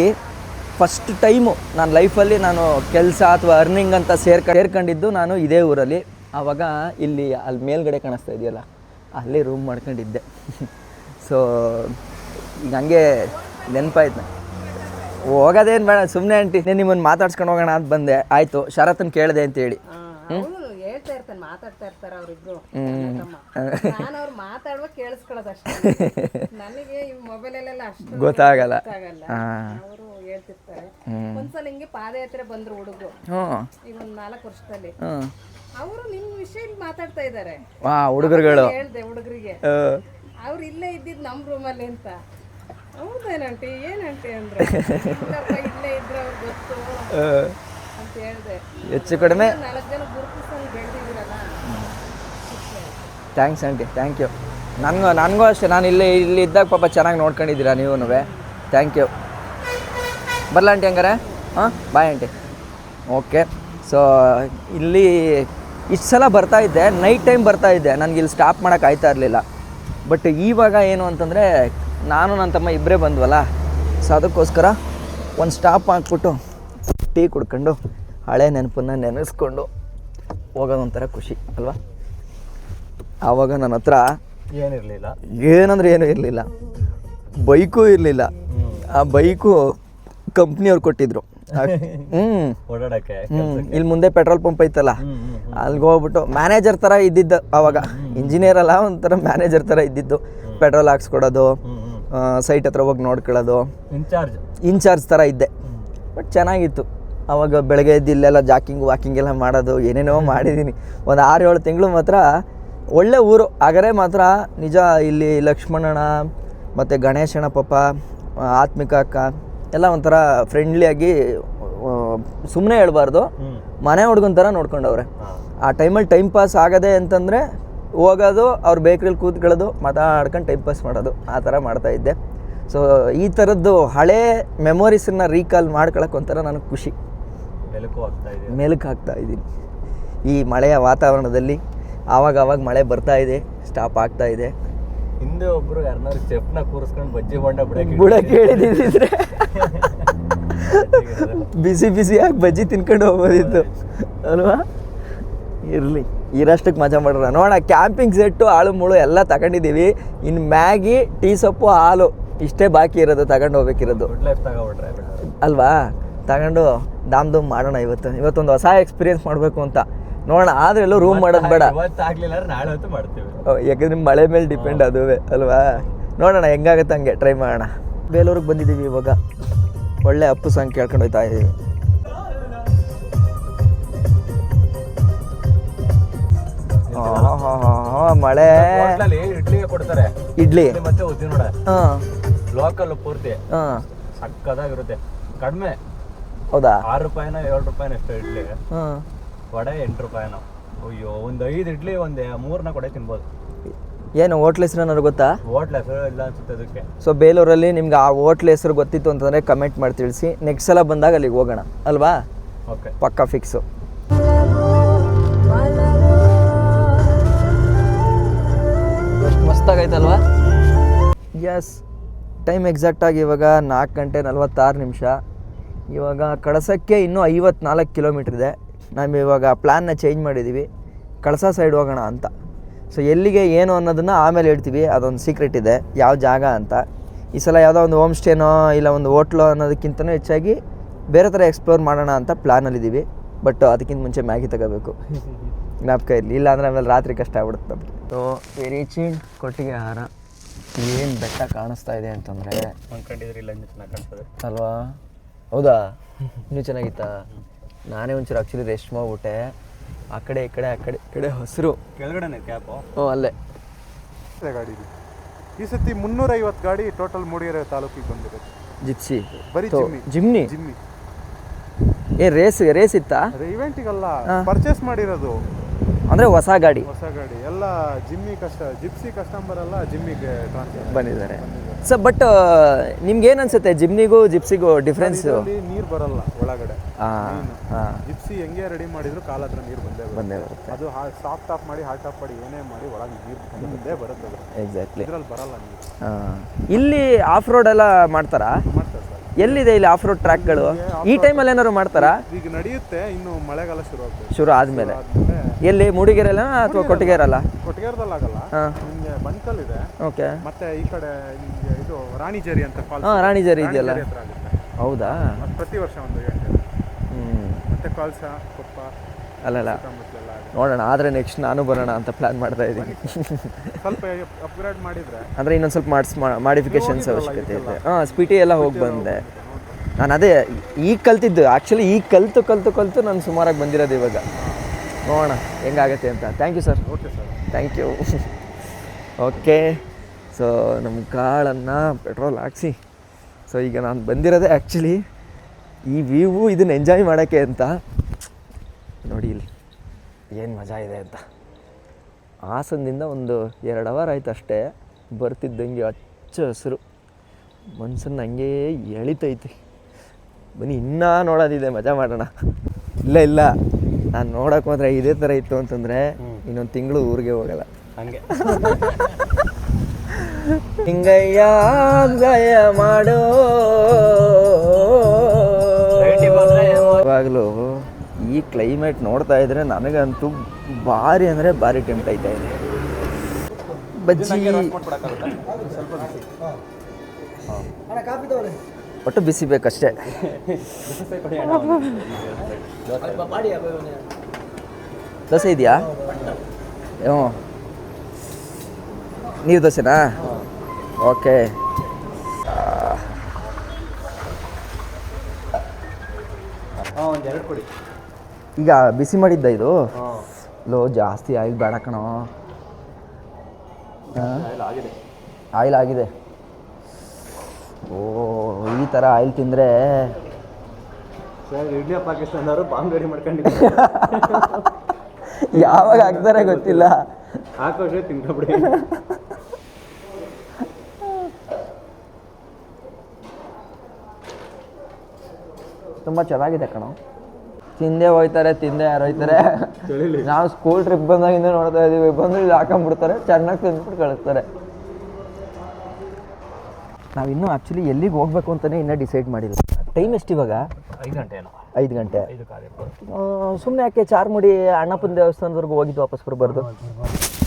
ಫಸ್ಟ್ ಟೈಮು ನನ್ನ ಲೈಫಲ್ಲಿ ನಾನು ಕೆಲಸ ಅಥವಾ ಅರ್ನಿಂಗ್ ಅಂತ ಸೇರ್ಕೊಂಡಿದ್ದು ನಾನು ಇದೇ ಊರಲ್ಲಿ. ಆವಾಗ ಇಲ್ಲಿ ಅಲ್ಲಿ ಮೇಲ್ಗಡೆ ಕಾಣಿಸ್ತಾ ಇದೆಯಲ್ಲ, ಅಲ್ಲಿ ರೂಮ್ ಮಾಡ್ಕೊಂಡಿದ್ದೆ. ಸೊ ಈಗ ಹಂಗೆ ನೆನಪಾಯ್ತು. ಹೋಗೋದೇನು ಬೇಡ, ಸುಮ್ಮನೆ ಆಂಟಿ ನಿಮ್ಮನ್ನು ಮಾತಾಡ್ಸ್ಕೊಂಡು ಹೋಗೋಣ ಅಂತ ಬಂದೆ. ಆಯಿತು, ಶರತ್ತನ್ನು ಕೇಳಿದೆ ಅಂತೇಳಿ. ಹೇಳ್ತಾ ಇರ್ತಾನೆ, ಮಾತಾಡ್ತಾ ಇರ್ತಾರೆ ಅವರಿಬ್ರು. ನಾನು ಅವ್ರು ಮಾತಾಡುವ ಕೇಳಿಸ್ಕೊಳ್ಳೋದಷ್ಟೇ. ನನಗೆ ಈ ಮೊಬೈಲಲ್ಲೆಲ್ಲ ಅಷ್ಟು ಗೊತ್ತಾಗಲ್ಲ. ಅವರು ಹೇಳ್ತಿರ್ತಾರೆ. ಒಂದ್ಸಲ ಹಿಂಗೆ ಪಾದಯಾತ್ರೆ ಬಂದ್ರು ಹುಡುಗರು, ಈಗ ಒಂದು 4 ವರ್ಷದಲ್ಲಿ. ಅವರು ನಿಮ್ ವಿಷಯ ಮಾತಾಡ್ತಾ ಇದ್ದಾರೆ. ಹುಡುಗರುಗಳು ಹೇಳ್ದೆ ಹುಡುಗರಿಗೆ, ಅವ್ರು ಇಲ್ಲೇ ಇದ್ದಿದ್ದು ನಮ್ಮ ರೂಮಲ್ಲಿ ಅಂತ. ಹೌದೇನಂಟಿ, ಏನಂಟಿ ಅಂದ್ರೆ ಇಲ್ಲೇ ಇದ್ರೆ ಅವ್ರು ಗೊತ್ತು ಅಂತ ಹೇಳ್ದೆ. ಹೆಚ್ಚು ಕಡಿಮೆ 4 ಜನ ಗುರುತಿಸ್ಕೊಂಡು ಬೆಳೆದಿದ್ದೀರಲ್ಲ. Thanks aunty, thank you. ನನಗೂ ಅಷ್ಟೇ, ನಾನು ಇಲ್ಲಿ ಇದ್ದಾಗ ಪಾಪ ಚೆನ್ನಾಗಿ ನೋಡ್ಕೊಂಡಿದ್ದೀರಾ ನೀವೂ. Thank you. ಬರಲ ಆಂಟಿ ಹಂಗಾರೆ? Bye aunty. ಓಕೆ. ಸೊ ಇಲ್ಲಿ ಇಷ್ಟು ಸಲ ಬರ್ತಾಯಿದ್ದೆ, ನೈಟ್ ಟೈಮ್ ಬರ್ತಾಯಿದ್ದೆ, ನನಗೆ ಇಲ್ಲಿ ಸ್ಟಾಪ್ ಮಾಡೋಕೆ ಆಯ್ತಾ ಇರಲಿಲ್ಲ. ಬಟ್ ಇವಾಗ ಏನು ಅಂತಂದರೆ ನಾನು ನನ್ನ ತಮ್ಮ ಇಬ್ಬರೇ ಬಂದ್ವಲ್ಲ, ಸೊ ಅದಕ್ಕೋಸ್ಕರ ಒಂದು ಸ್ಟಾಪ್ ಹಾಕ್ಬಿಟ್ಟು ಟೀ ಕುಡ್ಕೊಂಡು ಹಳೆ ನೆನಪನ್ನು ನೆನೆಸ್ಕೊಂಡು ಹೋಗೋದೊಂಥರ ಖುಷಿ ಅಲ್ವಾ. ಆವಾಗ ನನ್ನ ಹತ್ರ ಏನಿರಲಿಲ್ಲ, ಏನಂದ್ರೆ ಏನೂ ಇರಲಿಲ್ಲ, ಬೈಕೂ ಇರಲಿಲ್ಲ. ಆ ಬೈಕು ಕಂಪ್ನಿಯವ್ರು ಕೊಟ್ಟಿದ್ರು. ಓಡಾಡಕ್ಕೆ ಇಲ್ಲಿ ಮುಂದೆ ಪೆಟ್ರೋಲ್ ಪಂಪ್ ಐತಲ್ಲ, ಅಲ್ಲಿಗೆ ಹೋಗ್ಬಿಟ್ಟು ಮ್ಯಾನೇಜರ್ ಥರ ಇದ್ದಿದ್ದು. ಆವಾಗ ಇಂಜಿನಿಯರ್ ಅಲ್ಲ, ಒಂಥರ ಮ್ಯಾನೇಜರ್ ಥರ ಇದ್ದಿದ್ದು. ಪೆಟ್ರೋಲ್ ಹಾಕ್ಸ್ಕೊಡೋದು, ಸೈಟ್ ಹತ್ರ ಹೋಗಿ ನೋಡ್ಕೊಳ್ಳೋದು, ಇನ್ಚಾರ್ಜ್ ಥರ ಇದ್ದೆ. ಬಟ್ ಚೆನ್ನಾಗಿತ್ತು. ಆವಾಗ ಬೆಳಗ್ಗೆ ಎದ್ದು ಇಲ್ಲೆಲ್ಲ ವಾಕಿಂಗ್ ಎಲ್ಲ ಮಾಡೋದು, ಏನೇನೋ ಮಾಡಿದ್ದೀನಿ. ಒಂದು 6-7 ತಿಂಗಳು ಮಾತ್ರ ಒಳ್ಳೆ ಊರು. ಆಗರೆ ಮಾತ್ರ ನಿಜ. ಇಲ್ಲಿ ಲಕ್ಷ್ಮಣಣ್ಣ ಮತ್ತು ಗಣೇಶಣ್ಣ ಪಾಪ, ಆತ್ಮಿಕ ಅಕ್ಕ ಎಲ್ಲ ಒಂಥರ ಫ್ರೆಂಡ್ಲಿಯಾಗಿ, ಸುಮ್ಮನೆ ಹೇಳ್ಬಾರ್ದು, ಮನೆ ಹುಡುಗನ ಥರ ನೋಡ್ಕೊಂಡವ್ರೆ. ಆ ಟೈಮಲ್ಲಿ ಟೈಮ್ ಪಾಸ್ ಆಗದೆ ಅಂತಂದರೆ ಹೋಗೋದು, ಅವ್ರ ಬೇಕ್ರಿಲಿ ಕೂತ್ಕೊಳ್ಳೋದು, ಮಾತಾಡ್ಕೊಂಡು ಟೈಮ್ ಪಾಸ್ ಮಾಡೋದು, ಆ ಥರ ಮಾಡ್ತಾಯಿದ್ದೆ. ಸೊ ಈ ಥರದ್ದು ಹಳೇ ಮೆಮೊರೀಸನ್ನು ರೀಕಾಲ್ ಮಾಡ್ಕೊಳಕ್ಕೆ ಒಂಥರ ನನಗೆ ಖುಷಿ. ಮೆಲುಕು ಹಾಕ್ತಾಯಿದ್ದೀನಿ ಈ ಮಳೆಯ ವಾತಾವರಣದಲ್ಲಿ. ಆವಾಗ ಮಳೆ ಬರ್ತಾಯಿದೆ, ಸ್ಟಾಪ್ ಆಗ್ತಾಯಿದೆ. ಹಿಂದೆ ಒಬ್ರು ಯಾರನ್ನಾರು ಚೆಫ್ನ ಕೂರಿಸ್ಕೊಂಡು ಬಜ್ಜಿ ಬೋಂಡ ಬುಡಕ್ಕೆ ಹೇಳಿದ್ರೆ ಬಿಸಿಯಾಗಿ ಬಜ್ಜಿ ತಿನ್ಕೊಂಡು ಹೋಗ್ಬೋದಿತ್ತು ಅಲ್ವಾ. ಇರಲಿ, ಇರಷ್ಟಕ್ಕೆ ಮಜಾ ಮಾಡೋಣ. ನೋಡೋಣ, ಕ್ಯಾಂಪಿಂಗ್ ಸೆಟ್ಟು ಆಳು ಮುಳು ಎಲ್ಲ ತಗೊಂಡಿದ್ದೀವಿ. ಇನ್ನು ಮ್ಯಾಗಿ, ಟೀ ಸೊಪ್ಪು, ಹಾಲು ಇಷ್ಟೇ ಬಾಕಿ ಇರೋದು, ತಗೊಂಡು ಹೋಗ್ಬೇಕಿರೋದು ಅಲ್ವಾ. ತಗೊಂಡು ಧೂಮ್ ಮಾಡೋಣ. ಇವತ್ತೊಂದು ಹೊಸ ಎಕ್ಸ್ಪೀರಿಯನ್ಸ್ ಮಾಡಬೇಕು ಅಂತ ನೋಡೋಣ. ಆದರೆ ಎಲ್ಲೂ ರೂಮ್ ಮಾಡೋದು ಬೇಡ, ಯಾಕಂದ್ರೆ ಮಳೆ ಮೇಲೆ ಡಿಪೆಂಡ್ ಅದುವೇ ಅಲ್ವಾ. ನೋಡೋಣ ಹೆಂಗಾಗುತ್ತೆ ಹಂಗೆ ಟ್ರೈ ಮಾಡೋಣ. ಬೇಲೂರಿಗೆ ಬಂದಿದ್ದೀವಿ ಇವಾಗ. ಒಳ್ಳೆ ಅಪ್ಪು ಸಾಂಗ್ ಕೇಳ್ಕೊಂಡು ಹೋಗ್ತಾ ಇದ್ದೀವಿ. ಮಳೆ. ಇಡ್ಲಿ ಮತ್ತೆ ಉದ್ದಿನ ಲೋಕಲ್ ಪೂರ್ತಿ ಸಕ್ಕದಾಗಿರುತ್ತೆ. ಕಡಿಮೆ, ಹೌದಾ? 6 ರೂಪಾಯಿನ 7 ರೂಪಾಯಿನ ಎಷ್ಟು ಇಡ್ಲಿ. ವಡೆ 8 ರೂಪಾಯಿನ. ಅಯ್ಯೋ, ಒಂದು 5 ಇಡ್ಲಿ ಒಂದು 3 ಕೊಡೆ ತಿನ್ಬೋದು. ಏನು ಹೋಟ್ಲ್ ಹೆಸರು ನನಗೆ ಗೊತ್ತಾ? ಹೋಟ್ಲ್ ಹೆಸರು ಇಲ್ಲ ಅನ್ಸುತ್ತೆ ಅದಕ್ಕೆ. ಸೊ ಬೇಲೂರಲ್ಲಿ ನಿಮ್ಗೆ ಆ ಹೋಟ್ಲ್ ಹೆಸರು ಗೊತ್ತಿತ್ತು ಅಂತಂದರೆ ಕಮೆಂಟ್ ಮಾಡಿ ತಿಳಿಸಿ. ನೆಕ್ಸ್ಟ್ ಸಲ ಬಂದಾಗ ಅಲ್ಲಿಗೆ ಹೋಗೋಣ ಅಲ್ವಾ. ಓಕೆ, ಪಕ್ಕಾ ಫಿಕ್ಸು. ಎಷ್ಟು ಮಸ್ತಾಗೈತಲ್ವಾ. ಎಸ್, ಟೈಮ್ ಎಕ್ಸಾಕ್ಟಾಗಿ ಇವಾಗ 4 ಗಂಟೆ 46 ನಿಮಿಷ. ಇವಾಗ ಕಳಸಕ್ಕೆ ಇನ್ನೂ 54 ಕಿಲೋಮೀಟ್ರ್ ಇದೆ. ನಾವು ಇವಾಗ ಪ್ಲ್ಯಾನ್ನ ಚೇಂಜ್ ಮಾಡಿದ್ದೀವಿ, ಕಳಸ ಸೈಡ್ ಹೋಗೋಣ ಅಂತ. ಸೊ ಎಲ್ಲಿಗೆ ಏನು ಅನ್ನೋದನ್ನು ಆಮೇಲೆ ಹೇಳ್ತೀವಿ, ಅದೊಂದು ಸೀಕ್ರೆಟ್ ಇದೆ ಯಾವ ಜಾಗ ಅಂತ. ಈ ಸಲ ಯಾವುದೋ ಒಂದು ಹೋಮ್ ಸ್ಟೇನೋ ಇಲ್ಲ ಒಂದು ಹೋಟ್ಲೋ ಅನ್ನೋದಕ್ಕಿಂತನೂ ಹೆಚ್ಚಾಗಿ ಬೇರೆ ಥರ ಎಕ್ಸ್ಪ್ಲೋರ್ ಮಾಡೋಣ ಅಂತ ಪ್ಲ್ಯಾನಲ್ಲಿದ್ದೀವಿ. ಬಟ್ ಅದಕ್ಕಿಂತ ಮುಂಚೆ ಮ್ಯಾಗಿ ತಗೋಬೇಕು. ಜ್ಞಾಪಕ ಇರಲಿ, ಇಲ್ಲಾಂದ್ರೆ ಆಮೇಲೆ ರಾತ್ರಿ ಕಷ್ಟ ಆಗ್ಬಿಡುತ್ತೆ ನಮಗೆ. ಸೊ ವೆರಿ ಚೀಡ್ ಕೊಟ್ಟಿಗೆ ಆಹಾರ. ಏನು ಬೆಟ್ಟ ಕಾಣಿಸ್ತಾ ಇದೆ ಅಂತಂದರೆ ಅಂದ್ಕೊಂಡಿದ್ರೆ ಇಲ್ಲ ಇನ್ನೂ ಚೆನ್ನಾಗಿ ಕಾಣಿಸ್ತದೆ ಅಲ್ವಾ? ಹೌದಾ? ಇನ್ನೂ ಚೆನ್ನಾಗಿತ್ತಾ? ನಾನೇ ಒಂಚೂರು ಆ್ಯಕ್ಚುಲಿ ರೆಸ್ಟ್ ಮಾಡಿಬಿಟ್ಟೆ. ಆ ಕಡೆ ಈ ಕಡೆ ಹಸಿರು. ಕೆಳಗಡೆನೆ ಕ್ಯಾಪು. ಹ್ಞೂ ಅಲ್ಲೇ ಗಾಡಿ ಇದೆ. ಈ ಸತಿ 350 ಗಾಡಿ ಟೋಟಲ್ ಮೂಡಿಗೆರೆ ತಾಲೂಕಿಗೆ ಬಂದಿರೋದು. ಜಿಪ್ಸಿ ಬರೀ ಜಿಮ್ನಿ. ರೇಸ್ ಇತ್ತಾ? ಇವೆಂಟಿಗಲ್ಲ, ಪರ್ಚೇಸ್ ಮಾಡಿರೋದು ಅಂದರೆ ಹೊಸ ಗಾಡಿ ಎಲ್ಲ ಜಿಪ್ಸಿ ಕಸ್ಟಮರ್ ಎಲ್ಲ ಜಿಮ್ಮಿಗೆ ಟ್ರಾನ್ಸ್ಫರ್ ಬಂದಿದ್ದಾರೆ. ಸೊ ಬಟ್ ನಿಮ್ಗೇನು ಅನ್ಸುತ್ತೆ ಜಿಮ್ನಿಗೂ ಜಿಪ್ಸಿಗೂ ಡಿಫ್ರೆನ್ಸು? ನೀರು ಬರಲ್ಲ ಒಳಗಡೆ. ಹಾಂ ಜಿಪ್ಸಿ ಹೆಂಗೆ ರೆಡಿ ಮಾಡಿದ್ರು ಕಾಲ ಹತ್ರ ನೀರು ಬಂದೇ ಬರುತ್ತೆ. ಅದು ಸಾಫ್ಟ್ ಆಫ್ ಮಾಡಿ ಹಾರ್ಟ್ ಆಫ್ ಮಾಡಿ ಏನೇ ಮಾಡಿ ಒಳಗೆ ನೀರು ಬಂದೇ ಬರುತ್ತೆ. ಎಕ್ಸಾಕ್ಟ್ಲಿ. ಇದ್ರಲ್ಲಿ ಬರಲ್ಲ ನೀರು. ಇಲ್ಲಿ ಆಫ್ ರೋಡ್ ಎಲ್ಲ ಮಾಡ್ತಾರಾ? ಮಾಡ್ತಾರೆ ಸರ್. ಎಲ್ಲಿದೆ ಇಲ್ಲಿ ಆಫ್ ರೋಡ್ ಟ್ರ್ಯಾಕ್ಗಳು? ಈ ಟೈಮಲ್ಲಿ ಏನಾದ್ರು ಮಾಡ್ತಾರಾ? ಈಗ ನಡೆಯುತ್ತೆ, ಇನ್ನು ಮಳೆಗಾಲ ಶುರು ಆದಮೇಲೆ. ಎಲ್ಲಿ ಮೂಡಿಗೆರೆಲ್ಲ ಅಥವಾ ಕೊಟ್ಟಿಗೆರಲ್ಲ? ಕೊಟ್ಟಿಗೆರದಲ್ಲಿ ಆಗಲ್ಲ, ನಿಮಗೆ ಬಂಕಲ್ ಇದೆ. ಓಕೆ. ಮತ್ತೆ ಈ ಕಡೆ ಇದು ರಾಣಿಜೇರಿ ಅಂತ ಫಾಲ್ಸ್. ಹಾಂ, ರಾಣಿಜೇರಿ ಇದೆಯಲ್ಲ. ಹೌದಾ? ಪ್ರತಿ ವರ್ಷ ಒಂದು event. ಮತ್ತೆ ಕಾಲ್ಸ ಕೊಪ್ಪ ಅಲ್ಲಲ್ಲ ನೋಡೋಣ. ಆದರೆ ನೆಕ್ಸ್ಟ್ ನಾನು ಬರೋಣ ಅಂತ ಪ್ಲ್ಯಾನ್ ಮಾಡ್ತಾ ಇದ್ದೀನಿ. ಸ್ವಲ್ಪ ಅಪ್ಗ್ರೇಡ್ ಮಾಡಿದರೆ ಅಂದರೆ ಇನ್ನೊಂದು ಸ್ವಲ್ಪ ಮಾಡಿಫಿಕೇಶನ್ಸ್ ಅವಶ್ಯಕತೆ ಇದೆ. ಹಾಂ, ಸ್ಪಿಟಿ ಎಲ್ಲ ಹೋಗಿ ಬಂದೆ ನಾನು. ಅದೇ ಈಗ ಕಲ್ತಿದ್ದು ಆ್ಯಕ್ಚುಲಿ. ಈಗ ಕಲ್ತು ನಾನು ಸುಮಾರಾಗಿ ಬಂದಿರೋದು ಇವಾಗ. ನೋಡೋಣ ಹೆಂಗಾಗತ್ತೆ ಅಂತ. Thank you sir. Okay sir, thank you. Okay, so ನಮ್ಮ ಕಾಳನ್ನು ಪೆಟ್ರೋಲ್ ಹಾಕ್ಸಿ. ಸೊ ಈಗ ನಾನು ಬಂದಿರೋದೇ ಆ್ಯಕ್ಚುಲಿ ಈ ವ್ಯೂವು ಇದನ್ನು ಎಂಜಾಯ್ ಮಾಡೋಕ್ಕೆ ಅಂತ. ನೋಡಿ ಇಲ್ಲಿ ಏನು ಮಜಾ ಇದೆ ಅಂತ. ಹಾಸನದಿಂದ ಒಂದು 2 ಅವರ್ ಆಯ್ತು ಅಷ್ಟೇ. ಬರ್ತಿದ್ದಂಗೆ ಹಚ್ಚ ಹಸಿರು ಮನ್ಸನ್ನು ಹಂಗೇ ಎಳಿತೈತಿ. ಬನ್ನಿ ಇನ್ನೂ ನೋಡೋದಿದೆ, ಮಜಾ ಮಾಡೋಣ. ಇಲ್ಲ ನಾನು ನೋಡೋಕೆ ಹೋದ್ರೆ ಇದೇ ಥರ ಇತ್ತು ಅಂತಂದರೆ ಇನ್ನೊಂದು ತಿಂಗಳು ಊರಿಗೆ ಹೋಗಲ್ಲ. ಹಂಗೆ ಹಿಂಗಯ್ಯ ಗಯ ಮಾಡೋ ಇವಾಗಲೂ ಈ ಕ್ಲೈಮೇಟ್ ನೋಡ್ತಾ ಇದ್ರೆ ನನಗಂತೂ ಭಾರಿ ಅಂದರೆ ಭಾರಿ ಟೆಂಪ್ಟ್ ಆಯ್ತಾ ಇದೆ. ಬಜ್ಜಿ ಒಟ್ಟು ಬಿಸಿ ಬೇಕಷ್ಟೇ. ದೋಸೆ ಇದೆಯಾ? ಹ್ಞೂ, ನೀರು ದೋಸೆನಾ? ಓಕೆ. ಒಂದೆರಡು ಕೊಡಿ. ಈಗ ಬಿಸಿ ಮಾಡಿದ್ದ ಇದು? ಜಾಸ್ತಿ ಆಯಿಲ್ ಬೇಡ ಕಣೋ. ಆಯಿಲ್ ಆಗಿದೆ. ಓ, ಈ ಥರ ಆಯಿಲ್ ತಿಂದರೆ ಸರ್ ಇಂಡಿಯಾ ಪಾಕಿಸ್ತಾನದವರು ಬಾಂಬ್ ರೆಡಿ ಮಾಡ್ಕೊಂಡಿದ್ದಾರೆ. ಯಾವಾಗ ಹಾಕ್ತಾರೆ ಗೊತ್ತಿಲ್ಲ. ಹಾಕೋಷ್ಟೇ ತಿನ್ಕೊಬಿಡಿ. ತುಂಬ ಚೆನ್ನಾಗಿದೆ ಕಣೋ. ತಿಂದೇ ಹೋಯ್ತಾರೆ, ಯಾರು ಹೋಯ್ತಾರೆ. ನಾವು ಸ್ಕೂಲ್ ಟ್ರಿಪ್ ಬಂದಾಗಿಂದ ನೋಡ್ತಾ ಇದ್ದೀವಿ. ಬಂದು ಇಲ್ಲಿ ಹಾಕೊಂಡ್ಬಿಡ್ತಾರೆ, ಚೆನ್ನಾಗಿ ತಿಂದ್ಬಿಟ್ಟು ಕಳಿಸ್ತಾರೆ. ನಾವಿನ್ನೂ ಆ್ಯಕ್ಚುಲಿ ಎಲ್ಲಿಗೆ ಹೋಗ್ಬೇಕು ಅಂತಲೇ ಇನ್ನೂ ಡಿಸೈಡ್ ಮಾಡಿಲ್ಲ. ಟೈಮ್ ಎಷ್ಟು ಇವಾಗ? 5 ಗಂಟೆ. 5 ಗಂಟೆ. ಸುಮ್ಮನೆ ಯಾಕೆ ಚಾರ್ಮುಡಿ ಅಣ್ಣಪ್ಪನ ದೇವಸ್ಥಾನದವರೆಗೂ ಹೋಗಿದ್ದು ವಾಪಸ್ ಬರಬಾರ್ದು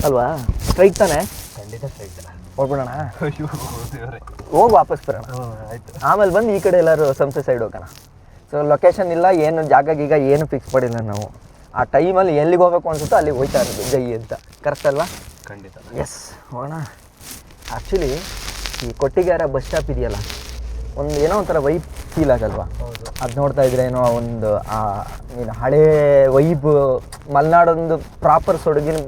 ಅಲ್ವಾ? ಸ್ಟ್ರೈಟ್ ತಾನೆ? ಖಂಡಿತ ಸ್ಟ್ರೈಟ್. ಹೋಗ್ಬಿಡೋಣ, ಹೋಗಿ ವಾಪಸ್ ಬರೋಣ. ಆಯಿತು. ಆಮೇಲೆ ಬಂದು ಈ ಕಡೆ ಎಲ್ಲರೂ ಸಂಸ್ಥೆ ಸೈಡ್ ಹೋಗೋಣ. ಸೊ ಲೊಕೇಶನ್ ಇಲ್ಲ, ಏನು ಜಾಗಗೀಗ ಏನು ಫಿಕ್ಸ್ ಮಾಡಿಲ್ಲ ನಾವು. ಆ ಟೈಮಲ್ಲಿ ಎಲ್ಲಿಗೆ ಹೋಗ್ಬೇಕು ಅನ್ಸುತ್ತೋ ಅಲ್ಲಿಗೆ ಹೋಗ್ತಾ ಇರೋದು ಜೈ ಅಂತ. ಕರೆಕ್ಟ್ ಅಲ್ವಾ? ಖಂಡಿತ. ಎಸ್, ಹೋಗೋಣ. ಆ್ಯಕ್ಚುಲಿ ಈ ಕೊಟ್ಟಿಗೆರೆ ಬಸ್ ಸ್ಟಾಪ್ ಇದೆಯಲ್ಲ, ಒಂದು ಏನೋ ಒಂಥರ ವೈಬ್ ಫೀಲ್ ಆಗಲ್ವಾ? ಅದು ನೋಡ್ತಾ ಇದ್ರೆ ಏನೋ ಒಂದು ನೀನು ಹಳೇ ವೈಬ್ ಮಲೆನಾಡೊಂದು ಪ್ರಾಪರ್ ಸೊಡಗಿನ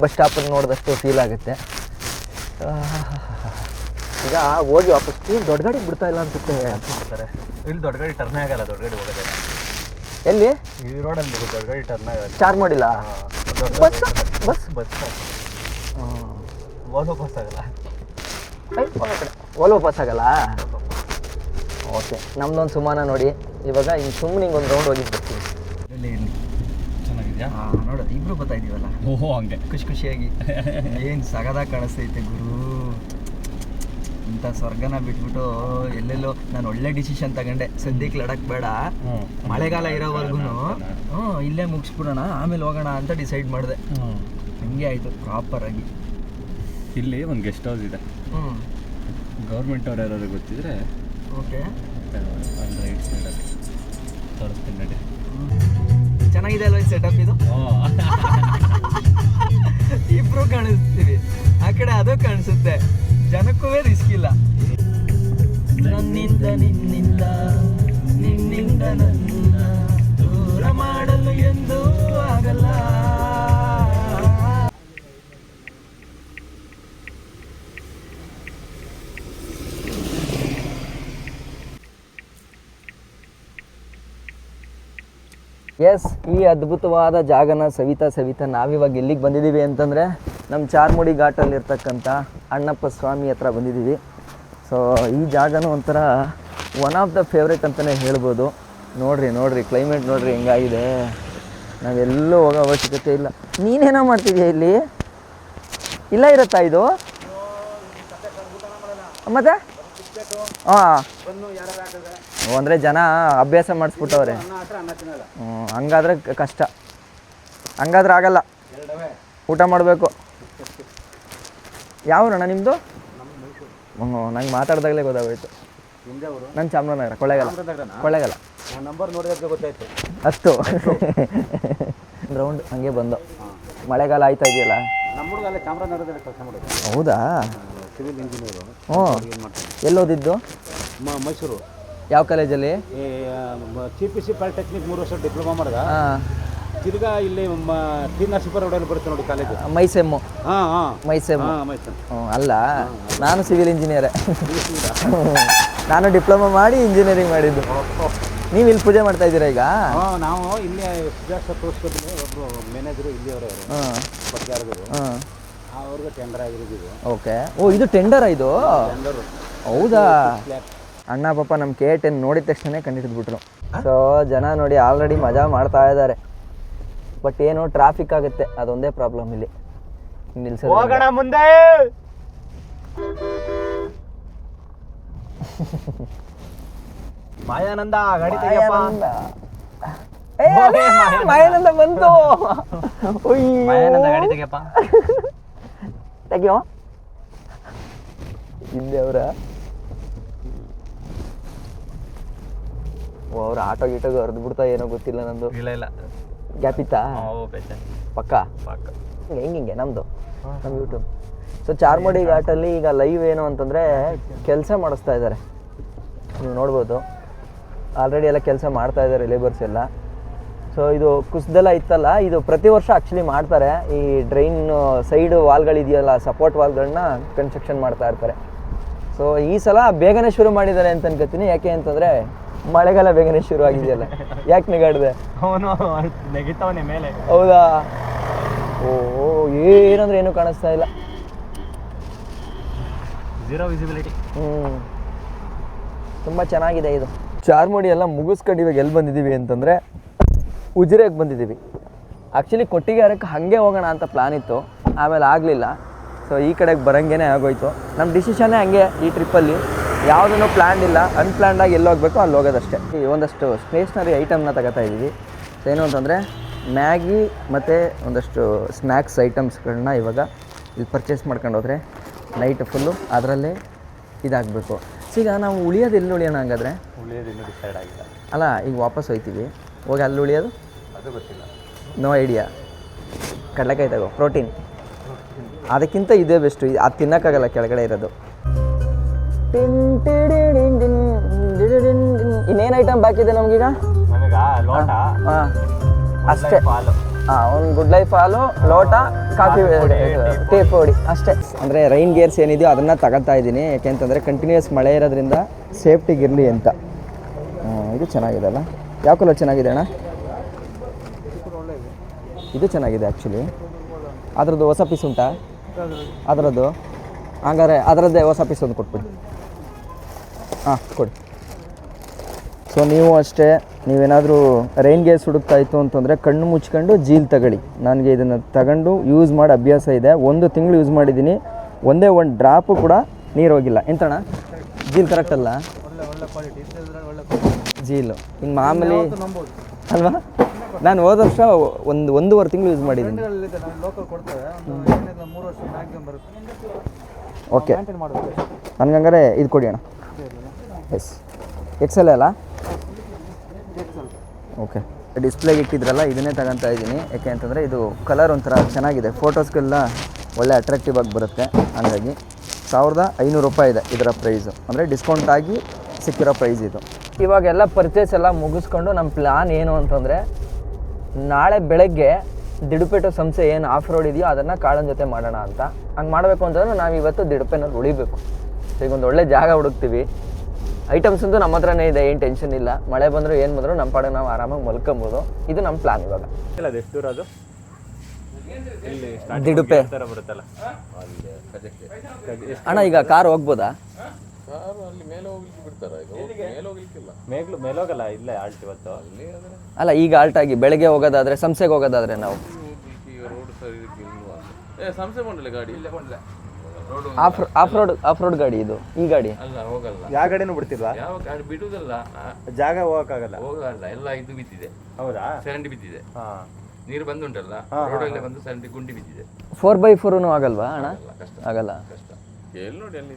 ಬಸ್ ಸ್ಟಾಪನ್ನು ನೋಡಿದಷ್ಟು ಫೀಲ್ ಆಗುತ್ತೆ. ಈಗ ಹೋಗಿ ವಾಪಸ್ ದೊಡ್ಡ ಗಾಡಿಗೆ ಬಿಡ್ತಾ ಇಲ್ಲ ಅನ್ಸುತ್ತೆ. ಬಿಡ್ತಾರೆ ಇಲ್ಲಿ. ದೊಡ್ಡ ಗಾಡಿ ಟರ್ನೇ ಆಗಲ್ಲ, ದೊಡ್ಡ ಗಾಡಿ ಹೋಗೋದೇ. ಎಲ್ಲಿ? ಈ ರೋಡಲ್ಲಿ ದೊಡ್ಡ ಗಾಡಿ ಟರ್ನ್ ಆಗಲ್ಲ. ಚಾರ್ಜ್ ಮಾಡಿಲ್ಲ ಬಸ್ ಓಲೋ ಬಸ್ ಆಗಲ್ಲ. ಓಲೋ ಬಸ್ ಆಗಲ್ಲ. ಓಕೆ, ನಮ್ದೊಂದು ಸುಮಾನ ನೋಡಿ. ಇವಾಗ ಹಿಂಗೆ ಸುಮ್ಮನೆ ಹಿಂಗೆ ಒಂದು ರೌಂಡ್ ಹೋಗಿದ್ದು ಬರ್ತೀನಿ. ಇಲ್ಲಿ ಚೆನ್ನಾಗಿದೆಯಾ? ನೋಡು, ಇಬ್ರು ಬರ್ತಾ ಇದೀವಲ್ಲ. ಓಹೋ, ಹಂಗೆ ಖುಷಿಯಾಗಿ. ಏನು ಸಗದಾಗಿ ಕಾಣಿಸ್ತೈತೆ ಗುರು. ಇಂಥ ಸ್ವರ್ಗನ ಬಿಟ್ಬಿಟ್ಟು ಎಲ್ಲೆಲ್ಲೋ ನಾನು ಒಳ್ಳೆ ಡಿಸಿಷನ್ ತಗೊಂಡೆ. ಸದ್ಯಕ್ಕೆ ಲಡಕ್ ಬೇಡ, ಮಳೆಗಾಲ ಇರೋವರೆಗೂ ಇಲ್ಲೇ ಮುಗಿಸ್ಬಿಡೋಣ, ಆಮೇಲೆ ಹೋಗೋಣ ಅಂತ ಡಿಸೈಡ್ ಮಾಡಿದೆ. ಹಂಗೆ ಆಯಿತು ಪ್ರಾಪರಾಗಿ. ಇಲ್ಲಿ ಒಂದು ಗೆಸ್ಟ್ ಹೌಸ್ ಇದೆ. ಗೌರ್ಮೆಂಟ್ ಅವ್ರು ಯಾರು ಗೊತ್ತಿದ್ರೆ ಓಕೆ, ಒಂದು ರೈಟ್ ಸೈಡಲ್ಲಿ ತೋರಿಸ್ತೀನಿ ನಡಿ. ಚೆನ್ನಾಗಿದೆ ಅಲ್ವಾ ಸೆಟಪ್ ಇದು? ಇಬ್ರು ಕಾಣಿಸ್ತೀವಿ, ಆ ಕಡೆ ಅದು ಕಾಣಿಸುತ್ತೆ, ಜನಕ್ಕೂ ರಿಸ್ಕ್ ಇಲ್ಲ. ನನ್ನಿಂದ ನಿನ್ನಿಂದ, ನಿನ್ನಿಂದ ನನ್ನ ದೂರ ಮಾಡಲು ಎಂದೂ ಆಗಲ್ಲ. ಎಸ್, ಈ ಅದ್ಭುತವಾದ ಜಾಗನ ಸವಿತಾ ನಾವಿವಾಗ ಎಲ್ಲಿಗೆ ಬಂದಿದ್ದೀವಿ ಅಂತಂದರೆ ನಮ್ಮ ಚಾರ್ಮುಡಿ ಘಾಟಲ್ಲಿರ್ತಕ್ಕಂಥ ಅಣ್ಣಪ್ಪ ಸ್ವಾಮಿ ಹತ್ರ ಬಂದಿದ್ದೀವಿ. ಸೊ ಈ ಜಾಗನೂ ಒಂಥರ ಒನ್ ಆಫ್ ದ ಫೇವ್ರೇಟ್ ಅಂತಲೇ ಹೇಳ್ಬೋದು. ನೋಡ್ರಿ ಕ್ಲೈಮೇಟ್ ನೋಡ್ರಿ ಹೆಂಗಾಗಿದೆ. ನಾವೆಲ್ಲೂ ಹೋಗೋ ಅವಶ್ಯಕತೆ ಇಲ್ಲ. ನೀನೇನೋ ಮಾಡ್ತಿದ್ಯಾ ಇಲ್ಲಿ? ಇಲ್ಲ ಇರುತ್ತಾ ಇದು ಮತ್ತೆ? ಹಾಂ, ಅಂದರೆ ಜನ ಅಭ್ಯಾಸ ಮಾಡಿಸ್ಬಿಟ್ಟವ್ರೆ. ಹಂಗಾದ್ರೆ ಕಷ್ಟ, ಹಂಗಾದ್ರೆ ಆಗಲ್ಲ, ಊಟ ಮಾಡಬೇಕು. ಯಾವೂರಣ್ಣ ನಿಮ್ಮದು? ನಂಗೆ ಮಾತಾಡ್ದಾಗಲೇ ಗೊತ್ತಾಗೋಯ್ತು. ನನ್ನ ಚಾಮರಾಜನಗರ, ಕೊಳ್ಳೇಗಾಲ. ನಂಬರ್ ನೋಡಿದ್ರೆ ಗೊತ್ತಾಯ್ತು. ಅಷ್ಟು ರೌಂಡ್ ಹಂಗೆ ಬಂದು. ಮಳೆಗಾಲ ಆಯ್ತಾ ಇದೆಯಲ್ಲ? ನಮ್ಮ ಹುಡುಗ ಚಾಮರಾಜನಗರದಲ್ಲಿ ಕೆಲಸ ಮಾಡೋದು. ಹೌದಾ? Civil engineer. ಹ್ಞೂ. ಎಲ್ಲೋದಿದ್ದು? ಮೈಸೂರು. ಯಾವ ಕಾಲೇಜಲ್ಲಿ? CPC ಪಾಲಿಟೆಕ್ನಿಕ್ 3 ವರ್ಷ ಡಿಪ್ಲೊಮಾ ಮಾಡಿದ. ಹಾಂ. ತಿರ್ಗಾ ಇಲ್ಲಿ ಟಿ ನರಸೀಪುರ ರೋಡಲ್ಲಿ ಬರುತ್ತೆ ನೋಡಿ ಕಾಲೇಜು. ಮೈಸೆಮ್ಮು. ಮೈಸೂರು. ಅಲ್ಲ, ನಾನು ಸಿವಿಲ್ ಇಂಜಿನಿಯರೇ. ನಾನು ಡಿಪ್ಲೊಮಾ ಮಾಡಿ ಇಂಜಿನಿಯರಿಂಗ್ ಮಾಡಿದ್ದು. ನೀವು ಇಲ್ಲಿ ಪೂಜೆ ಮಾಡ್ತಾ ಇದ್ದೀರಾ ಈಗ? ನಾವು ಇಲ್ಲೇ ಸುಜಾತ ತೋರಿಸ್ಕೊತೀನಿ. ಒಬ್ಬರು ಮ್ಯಾನೇಜರು ಇಲ್ಲಿಯವರೇ ಪಟ್ಟಾರದರು. ಅವ್ರಿಗೆ ಟೆಂಡರ್ ಆಗಿರೋದು. ಓಕೆ. ಓ, ಇದು ಟೆಂಡರಾ ಇದು? ಹೌದಾ? ಅಣ್ಣ ಪಾಪ ನಮ್ಮ KA10 ನೋಡಿದ ತಕ್ಷಣ ಕಂಡಿಡಿದ್ಬಿಟ್ರು. ಸೊ ಜನ ನೋಡಿ ಆಲ್ರೆಡಿ ಮಜಾ ಮಾಡ್ತಾ ಇದ್ದಾರೆ. ಬಟ್ ಏನು ಟ್ರಾಫಿಕ್ ಆಗುತ್ತೆ, ಅದೊಂದೇ ಪ್ರಾಬ್ಲಮ್ ಇಲ್ಲಿ ನಿಲ್ಸೋದು. ಹೋಗೋಣ ಮುಂದೆ. ಮಾಯಾನಂದ ಗಾಡಿ ತೆಗಿಯಪ್ಪ. ಮಾಯಾನಂದ ಬಂತು. ಮಾಯಾನಂದ ಗಾಡಿ ತೆಗಿಯಪ್ಪ. ತೆಗಿಯೋ ಹಿಂದೆ ಅವರ ಅವ್ರ ಆಟೋ ಗೀಟೋಗೆ ಹರಿದು ಬಿಡ್ತಾ ಏನೋ ಗೊತ್ತಿಲ್ಲ. ನಂದು ಇಲ್ಲ ಗ್ಯಾಪ್ ಇತ್ತಾ? ಪಕ್ಕ ಪಕ್ಕ ಹೆಂಗೆ ನಮ್ಮದು ನಮ್ಮ ಯೂಟ್ಯೂಬ್. ಸೊ ಚಾರ್ಮುಡಿ ಘಾಟಲ್ಲಿ ಈಗ ಲೈವ್ ಏನು ಅಂತಂದರೆ ಕೆಲಸ ಮಾಡಿಸ್ತಾ ಇದ್ದಾರೆ. ನೀವು ನೋಡ್ಬೋದು, ಆಲ್ರೆಡಿ ಎಲ್ಲ ಕೆಲಸ ಮಾಡ್ತಾ ಇದ್ದಾರೆ ಲೇಬರ್ಸ್ ಎಲ್ಲ. ಸೊ ಇದು ಕುಸ್ದೆಲ್ಲ ಇತ್ತಲ್ಲ, ಇದು ಪ್ರತಿ ವರ್ಷ ಆ್ಯಕ್ಚುಲಿ ಮಾಡ್ತಾರೆ. ಈ ಡ್ರೈನ್ ಸೈಡ್ ವಾಲ್ಗಳಿದೆಯಲ್ಲ, ಸಪೋರ್ಟ್ ವಾಲ್ಗಳನ್ನ ಕನ್ಸ್ಟ್ರಕ್ಷನ್ ಮಾಡ್ತಾ ಇರ್ತಾರೆ. ಸೊ ಈ ಸಲ ಬೇಗನೆ ಶುರು ಮಾಡಿದ್ದಾರೆ ಅಂತ ಅನ್ಕೋತೀನಿ. ಯಾಕೆ ಅಂತಂದರೆ ಮಳೆಗಾಲ ಬೇಗನೆ ಶುರು ಆಗಿದೆಯಲ್ಲ. ಯಾಕೆ ನೆಗಾಡಿದೆ? ಅವನು ನೆಗಿತಾವನೆ ಮೇಲೆ. ಹೌದಾ? ಓ, ಏನಂದ್ರೆ ಏನೂ ಕಾಣಿಸ್ತಾ ಇಲ್ಲ. Zero visibility. ತುಂಬ ಚೆನ್ನಾಗಿದೆ ಇದು. ಚಾರ್ಮುಡಿ ಎಲ್ಲ ಮುಗಿಸ್ಕೊಂಡು ಇವಾಗ ಎಲ್ಲಿ ಬಂದಿದ್ದೀವಿ ಅಂತಂದರೆ ಉಜಿರೆಗೆ ಬಂದಿದ್ದೀವಿ. ಆ್ಯಕ್ಚುಲಿ ಕೊಟ್ಟಿಗೆಹಾರಕ್ಕೆ ಹಾಗೆ ಹೋಗೋಣ ಅಂತ ಪ್ಲ್ಯಾನ್ ಇತ್ತು, ಆಮೇಲೆ ಆಗಲಿಲ್ಲ. ಸೊ ಈ ಕಡೆಗೆ ಬರೋಂಗೇ ಆಗೋಯ್ತು. ನಮ್ಮ ಡಿಸಿಷನ್ನೇ ಹಂಗೆ ಈ ಟ್ರಿಪ್ಪಲ್ಲಿ. ಯಾವುದೂ ಪ್ಲ್ಯಾನ್ಡ್ ಇಲ್ಲ, ಅನ್ಪ್ಲ್ಯಾನ್ಡಾಗಿ ಎಲ್ಲಿ ಹೋಗಬೇಕು ಅಲ್ಲಿ ಹೋಗೋದಷ್ಟೇ. ಈ ಒಂದಷ್ಟು ಸ್ಟೇಷ್ನರಿ ಐಟಮ್ನ ತಗೋತಾ ಇದ್ದೀವಿ. ಏನು ಅಂತಂದರೆ ಮ್ಯಾಗಿ ಮತ್ತು ಒಂದಷ್ಟು ಸ್ನ್ಯಾಕ್ಸ್ ಐಟಮ್ಸ್ಗಳನ್ನ ಇವಾಗ ಇಲ್ಲಿ ಪರ್ಚೇಸ್ ಮಾಡ್ಕೊಂಡು ಹೋದರೆ ನೈಟ್ ಫುಲ್ಲು ಅದರಲ್ಲೇ ಇದಾಗಬೇಕು. ಸೊ ಈಗ ನಾವು ಉಳಿಯೋದು ಎಲ್ಲಿ ಉಳಿಯೋಣ? ಹಂಗಾದ್ರೆ ಉಳಿಯೋದು ಇನ್ನೂ ಡಿಸೈಡ್ ಆಗಿಲ್ಲ. ಅಲ್ಲ, ಈಗ ವಾಪಸ್ ಹೋಗ್ತೀವಿ, ಹೋಗಿ ಅಲ್ಲಿ ಉಳಿಯೋದು ಅದು ಗೊತ್ತಿಲ್ಲ. No idea. ಕಡಲೆಕಾಯಿ ತಗೋ, ಪ್ರೋಟೀನ್. ಅದಕ್ಕಿಂತ ಇದೇ ಬೆಸ್ಟು. ಅದು ತಿನ್ನೋಕ್ಕಾಗಲ್ಲ, ಕೆಳಗಡೆ ಇರೋದು. ಇನ್ನೇನು ಐಟಮ್ ಬಾಕಿ ಇದೆ ನಮಗೀಗ? ಲೋಟ, ಹಾಂ ಅಷ್ಟೇ. ಹಾಲು, ಒಂದು ಗುಡ್ ಲೈಫ್ ಹಾಲು, ಲೋಟ, ಕಾಫಿ, ಟೀ ಪುಡಿ ಅಷ್ಟೇ. ಅಂದರೆ ರೈನ್ ಗೇರ್ಸ್ ಏನಿದೆಯೋ ಅದನ್ನು ತಗೊಳ್ತಾ ಇದ್ದೀನಿ. ಯಾಕೆಂತಂದರೆ ಕಂಟಿನ್ಯೂಸ್ ಮಳೆ ಇರೋದ್ರಿಂದ ಸೇಫ್ಟಿಗಿರಲಿ ಅಂತ. ಇದು ಚೆನ್ನಾಗಿದೆ ಅಲ್ಲ? ಯಾವ ಕಲರ್ ಚೆನ್ನಾಗಿದೆ ಅಣ್ಣ? ಇದು ಚೆನ್ನಾಗಿದೆ ಆ್ಯಕ್ಚುಲಿ. ಅದರದ್ದು ಹೊಸ ಪೀಸ್ ಉಂಟಾ? ಅದರದ್ದು ಹಂಗಾರೆ ಅದರದ್ದೇ ಹೊಸ ಪೀಸ್ ಒಂದು ಕೊಟ್ಬಿಡಿ. ಹಾಂ ಕೊಡಿ. ಸೊ ನೀವು ಅಷ್ಟೇ, ನೀವೇನಾದರೂ ರೈನ್ ಗೇರ್ಸ್ ಹುಡುಕ್ತಾಯಿತ್ತು ಅಂತಂದರೆ ಕಣ್ಣು ಮುಚ್ಕೊಂಡು ಜೀಲ್ ತಗೊಳ್ಳಿ. ನನಗೆ ಇದನ್ನು ತಗೊಂಡು ಯೂಸ್ ಮಾಡಿ ಅಭ್ಯಾಸ ಇದೆ. 1 ತಿಂಗಳು ಯೂಸ್ ಮಾಡಿದ್ದೀನಿ, ಒಂದೇ ಒಂದು ಡ್ರಾಪು ಕೂಡ ನೀರು ಹೋಗಿಲ್ಲ. ಎಂತಣ್ಣ ಜೀಲ್ ಕರೆಕ್ಟ್ ಅಲ್ಲ? ಜೀಲು ಇನ್ನು ಮಾಮೂಲಿ ಅಲ್ವಾ? ನಾನು ಹೋದ ವರ್ಷ 1.5 ತಿಂಗಳು ಯೂಸ್ ಮಾಡಿದ್ದೀನಿ. ಓಕೆ, ನನಗಂಗಾರೆ ಇದು ಕೊಡಿ ಅಣ್ಣ. ಎಸ್, XL ಅಲ್ಲ? ಓಕೆ, ಡಿಸ್ಪ್ಲೇಗೆ ಇಟ್ಟಿದ್ರಲ್ಲ ಇದನ್ನೇ ತಗೊತಾ ಇದ್ದೀನಿ. ಯಾಕೆ ಅಂತಂದರೆ ಇದು ಕಲರ್ ಒಂಥರ ಚೆನ್ನಾಗಿದೆ, ಫೋಟೋಸ್ಗೆಲ್ಲ ಒಳ್ಳೆ ಅಟ್ರಾಕ್ಟಿವ್ ಆಗಿ ಬರುತ್ತೆ. ಹಾಗಾಗಿ 1500 ರೂಪಾಯಿ ಇದೆ ಇದರ ಪ್ರೈಸು, ಅಂದರೆ ಡಿಸ್ಕೌಂಟ್ ಆಗಿ ಸಿಕ್ಕಿರೋ ಪ್ರೈಸ್ ಇದು. ಇವಾಗೆಲ್ಲ ಪರ್ಚೇಸ್ ಎಲ್ಲ ಮುಗಿಸ್ಕೊಂಡು ನಮ್ಮ ಪ್ಲ್ಯಾನ್ ಏನು ಅಂತಂದರೆ ನಾಳೆ ಬೆಳಗ್ಗೆ ದಿಡುಪೆ ಟು ಸಂಸ್ಥೆ ಏನು ಆಫ್ ರೋಡ್ ಇದೆಯೋ ಅದನ್ನು ಕಾಳನ್ ಜೊತೆ ಮಾಡೋಣ ಅಂತ. ಹಂಗೆ ಮಾಡಬೇಕು ಅಂತಂದ್ರೆ ನಾವು ಇವತ್ತು ದಿಡುಪೆನಲ್ಲಿ ಉಳಿಬೇಕು. ಸೊ ಈಗ ಒಂದು ಒಳ್ಳೆ ಜಾಗ ಹುಡುಕ್ತೀವಿ. ಐಟಮ್ಸ್ ಅಂತೂ ನಮ್ಮ ಹತ್ರನೇ ಇದೆ, ಏನು ಟೆನ್ಷನ್ ಇಲ್ಲ. ಮಳೆ ಬಂದರೂ ಏನು ಬಂದರೂ ನಮ್ಮ ಪಾಡಿಗೆ ನಾವು ಆರಾಮಾಗಿ ಮಲ್ಕೊಬೋದು. ಇದು ನಮ್ಮ ಪ್ಲ್ಯಾನ್ ಇವಾಗ. ಇಲ್ಲ ಅದು ಎಷ್ಟು ದೂರ ಅದು ಇಲ್ಲಿ ದಿಡುಪೆ ಥರ ಬರುತ್ತಲ್ಲ ಅಣ್ಣ, ಈಗ ಕಾರ್ ಹೋಗ್ಬೋದಾ? ಮೇಲೋಗಲ್ಲ, ಇಲ್ಲೇ ಆಲ್ಟ್ ಇವತ್ತು. ಅಲ್ಲ, ಈಗ ಆಲ್ಟಾಗಿ ಬೆಳಗ್ಗೆ ಹೋಗೋದಾದರೆ, ಸಂಸ್ಥೆಗೆ ಹೋಗೋದಾದರೆ ನಾವು ಆಫ್ ರೋಡ್ ಗಾಡಿ ಇದು. ಈ ಗಾಡಿ ಯಾವ ಗಾಡಿನೂ ಬಿಡ್ತಿಲ್ವಾ? ಯಾವ ಗಾಡಿ ಬಿಡುವುದಲ್ಲ, ಜಾಗ ಹೋಗಕ್ಕಾಗಲ್ಲ. ಹೋಗಲ್ಲ, ಎಲ್ಲ ಇದು ಬಿದ್ದಿದೆ. ಹೌದಾ? ಚರಂಡಿ ಬಿದ್ದಿದೆ. ನೀರು ಬಂದುಂಟಲ್ಲ, ರೋಡಲ್ಲೇ ಬಂದು ಚರಂಡಿ ಗುಂಡಿ ಬಿದ್ದಿದೆ. 4x4 ಆಗಲ್ವಾ ಅಣ್ಣ? ಆಗಲ್ಲ. ಎಲ್ಲಿ ನೋಡಿ ಅಲ್ಲಿ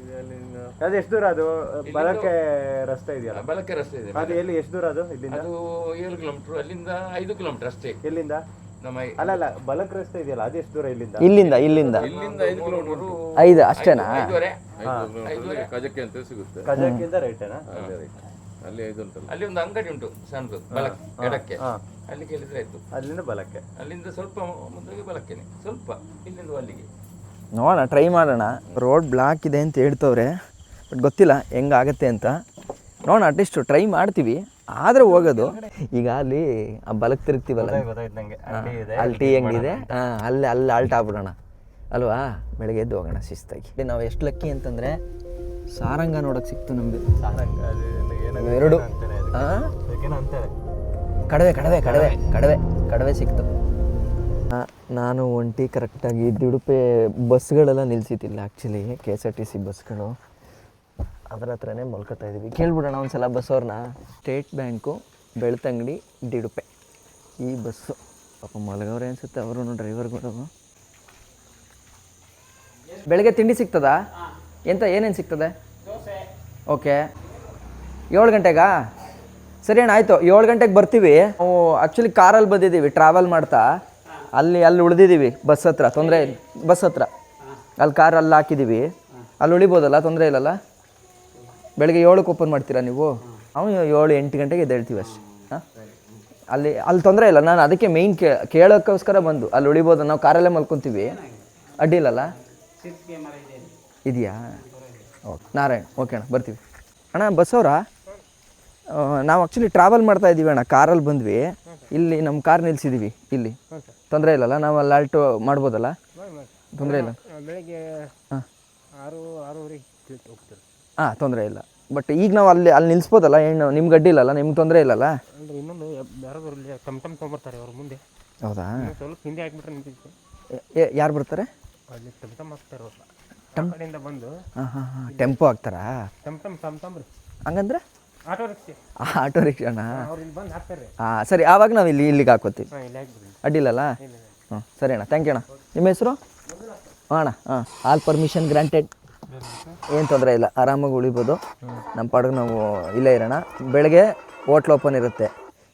ಅದು ಎಷ್ಟು ದೂರ ಅದು? ಬಲಕ್ಕೆ ರಸ್ತೆ ಇದೆಯಲ್ಲ? ಬಲಕ್ಕೆ ರಸ್ತೆ ಇದೆ. ಅದು ಎಲ್ಲಿ ಎಷ್ಟು ದೂರ ಅದು ಇಲ್ಲಿಂದ? ಅದು 7 ಕಿಲೋಮೀಟರ್, ಅಲ್ಲಿಂದ 5 ಕಿಲೋಮೀಟರ್ ಅಷ್ಟೇ. ಎಲ್ಲಿಂದ? ನಮ್ಮ ಅಲ್ಲ ಬಲಕ್ ರಸ್ತೆ ಇದೆಯಲ್ಲ, ಅದು ಎಷ್ಟು ದೂರ ಇಲ್ಲಿಂದ? ಇಲ್ಲಿಂದ 5 ಕಿಲೋಮೀಟರ್ 5 ಅಷ್ಟೇನಾ? 5 ಕಜಕ್ಕೆ ಅಂತ ಸಿಗುತ್ತೆ. ಕಜಕ್ಕಿಂತ ರೈಟೇನಾ? ಅಲ್ಲಿ ಉಂಟಲ್ಲ, ಅಲ್ಲಿ ಒಂದು ಅಂಗಡಿ ಉಂಟು ಸಣ್ಣದು, ಬಲಕ್ಕೆ ಎಡಕ್ಕೆ. ಅಲ್ಲಿ ಕೇಳಿದ್ರೆ ಆಯ್ತು. ಅಲ್ಲಿಂದ ಬಲಕ್ಕೆ, ಅಲ್ಲಿಂದ ಸ್ವಲ್ಪ ಮುಂದೆ ಬಲಕ್ಕೇನೆ, ಸ್ವಲ್ಪ ಇಲ್ಲಿಂದ ಅಲ್ಲಿಗೆ. ನೋಡೋಣ, ಟ್ರೈ ಮಾಡೋಣ. ರೋಡ್ ಬ್ಲಾಕ್ ಇದೆ ಅಂತ ಹೇಳ್ತವ್ರೆ, ಬಟ್ ಗೊತ್ತಿಲ್ಲ ಹೆಂಗಾಗತ್ತೆ ಅಂತ. ನೋಡೋಣ, ಅಟ್ಲೀಸ್ಟ್ ಟ್ರೈ ಮಾಡ್ತೀವಿ. ಆದರೆ ಹೋಗೋದು ಈಗ ಅಲ್ಲಿ ಆ ಬಲಕ್ಕೆ ತಿರುಗ್ತೀವಲ್ಲ, ಅಲ್ಲಿ ಟೀ ಹೆಂಗಿದೆ, ಅಲ್ಲಿ ಆಲ್ಟ್ ಆಗ್ಬಿಡೋಣ ಅಲ್ವಾ? ಬೆಳಗ್ಗೆ ಎದ್ದು ಹೋಗೋಣ ಶಿಸ್ತಾಗಿ. ನಾವು ಎಷ್ಟು ಲಕ್ಕಿ ಅಂತಂದರೆ ಸಾರಂಗ ನೋಡೋಕೆ ಸಿಕ್ತು ನಮಗೆ. ಎರಡು ಕಡವೆ ಸಿಕ್ತು. ನಾನು ಒಂಟಿ ಕರೆಕ್ಟಾಗಿ ದಿಡುಪೆ ಬಸ್ಗಳೆಲ್ಲ ನಿಲ್ಸಿತಿಲ್ಲ. ಆ್ಯಕ್ಚುಲಿ KSRTC ಬಸ್ಗಳು ಅದರ ಹತ್ರನೇ ಮಲ್ಕೋತಾ ಇದ್ದೀವಿ. ಕೇಳ್ಬಿಡೋಣ ಒಂದ್ಸಲ ಬಸ್ ಅವ್ರನ್ನ. ಸ್ಟೇಟ್ ಬ್ಯಾಂಕು, ಬೆಳ್ತಂಗಡಿ, ದಿಡುಪೆ ಈ ಬಸ್ಸು. ಪಾಪ ಮಲಗವ್ರೆ ಅನಿಸುತ್ತೆ ಅವರು ಡ್ರೈವರ್ಗಳು. ಬೆಳಗ್ಗೆ ತಿಂಡಿ ಸಿಗ್ತದಾ? ಏನೇನು ಸಿಗ್ತದೆ? ಓಕೆ, 7 ಗಂಟೆಗಾ? ಸರಿ ಅಣ್ಣ, ಆಯಿತು. 7 ಗಂಟೆಗೆ ಬರ್ತೀವಿ. ನಾವು ಆ್ಯಕ್ಚುಲಿ ಕಾರಲ್ಲಿ ಬಂದಿದ್ದೀವಿ, ಟ್ರಾವೆಲ್ ಮಾಡ್ತಾ. ಅಲ್ಲಿ ಉಳಿದಿದ್ದೀವಿ ಬಸ್ ಹತ್ರ, ತೊಂದರೆ ಇಲ್ಲ. ಬಸ್ ಹತ್ರ ಅಲ್ಲಿ ಕಾರ್ ಅಲ್ಲಿ ಹಾಕಿದ್ದೀವಿ, ಅಲ್ಲಿ ಉಳಿಬೋದಲ್ಲ, ತೊಂದರೆ ಇಲ್ಲಲ್ಲ? ಬೆಳಗ್ಗೆ 7ಕ್ಕೆ ಓಪನ್ ಮಾಡ್ತೀರಾ ನೀವು? ನಾವು 7-8 ಗಂಟೆಗೆ ಎದ್ದೇಳ್ತೀವಿ ಅಷ್ಟೇ. ಹಾಂ, ಅಲ್ಲಿ ತೊಂದರೆ ಇಲ್ಲ. ನಾನು ಅದಕ್ಕೆ ಮೇಯ್ನ್ ಕೇಳೋಕ್ಕೋಸ್ಕರ ಬಂದು ಅಲ್ಲಿ ಉಳಿಬೋದು. ನಾವು ಕಾರಲ್ಲೇ ಮಲ್ಕೊತೀವಿ, ಅಡ್ಡಿಲ್ಲಲ್ಲ? ಇದೆಯಾ? ಓಕೆ, ನಾರಾಯಣ್, ಓಕೆ ಅಣ್ಣ, ಬರ್ತೀವಿ. ಅಣ್ಣ ಬಸ್ಸವ್ರ, ನಾವು ಆ್ಯಕ್ಚುಲಿ ಟ್ರಾವೆಲ್ ಮಾಡ್ತಾ ಇದ್ದೀವಿ ಅಣ್ಣ, ಕಾರಲ್ಲಿ ಬಂದ್ವಿ. ಇಲ್ಲಿ ನಮ್ಮ ಕಾರ್ ನಿಲ್ಸಿದ್ದೀವಿ ಇಲ್ಲಿ, ತೊಂದರೆ ಇಲ್ಲಲ್ಲ? ನಾವು ಅಲ್ಲಿ ಆಲ್ಟು ಮಾಡ್ಬೋದಲ್ಲ? ತೊಂದರೆ ಇಲ್ಲ? ಬೆಳಗ್ಗೆ 6-6:30 ಹೋಗ್ತಾರೆ. ಹಾಂ, ತೊಂದರೆ ಇಲ್ಲ. ಬಟ್ ಈಗ ನಾವು ಅಲ್ಲಿ ನಿಲ್ಲಿಸ್ಬೋದಲ್ಲ? ಏನು ನಿಮ್ಗೆ ಅಡ್ಡಿ ಇಲ್ಲಲ್ಲ? ನಿಮ್ಗೆ ತೊಂದರೆ ಇಲ್ಲಲ್ಲ? ಇನ್ನೊಂದು ಯಾರೋ ಬರಲಿ, ಟಮ್ ತೊಗೊಂಬರ್ತಾರೆ ಅವ್ರ ಮುಂದೆ. ಹೌದಾ? ಸ್ವಲ್ಪ ಹಿಂದೆ ಹಾಕ್ಬಿಟ್ರೆ ನಿಂತಿದ್ದೆ. ಯಾರು ಬರ್ತಾರೆ? ಅಲ್ಲಿ ಟಮ್ ಹಾಕ್ತಾರೆ ಅವ್ರು, ಕಡೆಯಿಂದ ಬಂದು. ಹಾಂ, ಟೆಂಪೋ ಹಾಕ್ತಾರಾ? ಟಮ್ ರೀ. ಹಂಗಂದ್ರೆ ಆಟೋ ರಿಕ್ಷಾನಾ? ಅವ್ರು ಇಲ್ಲಿ ಬಂದು ಹಾಕ್ತಾರೆ. ಹಾಂ, ಸರಿ. ಆವಾಗ ನಾವು ಇಲ್ಲಿಗೆ ಹಾಕೋತೀವಿ, ಇಲ್ಲಿ ಹಾಕ್ಬಿಡ್ರಿ. ಅಡ್ಡಿಲ್ಲಲ್ಲ? ಹ್ಞೂ, ಸರಿ ಅಣ್ಣ, ಥ್ಯಾಂಕ್ ಯು ಅಣ್ಣ. ನಿಮ್ಮ ಹೆಸರು? ಹಾಂ ಅಣ್ಣ. ಆಲ್ ಪರ್ಮಿಷನ್ ಗ್ರಾಂಟೆಡ್, ಏನು ತೊಂದರೆ ಇಲ್ಲ, ಆರಾಮಾಗಿ ಉಳಿಬೋದು. ನಮ್ಮ ಪಾಡಿಗೆ ನಾವು ಇಲ್ಲೇ ಇರೋಣ. ಬೆಳಗ್ಗೆ ಹೋಟ್ಲ್ ಓಪನ್ ಇರುತ್ತೆ,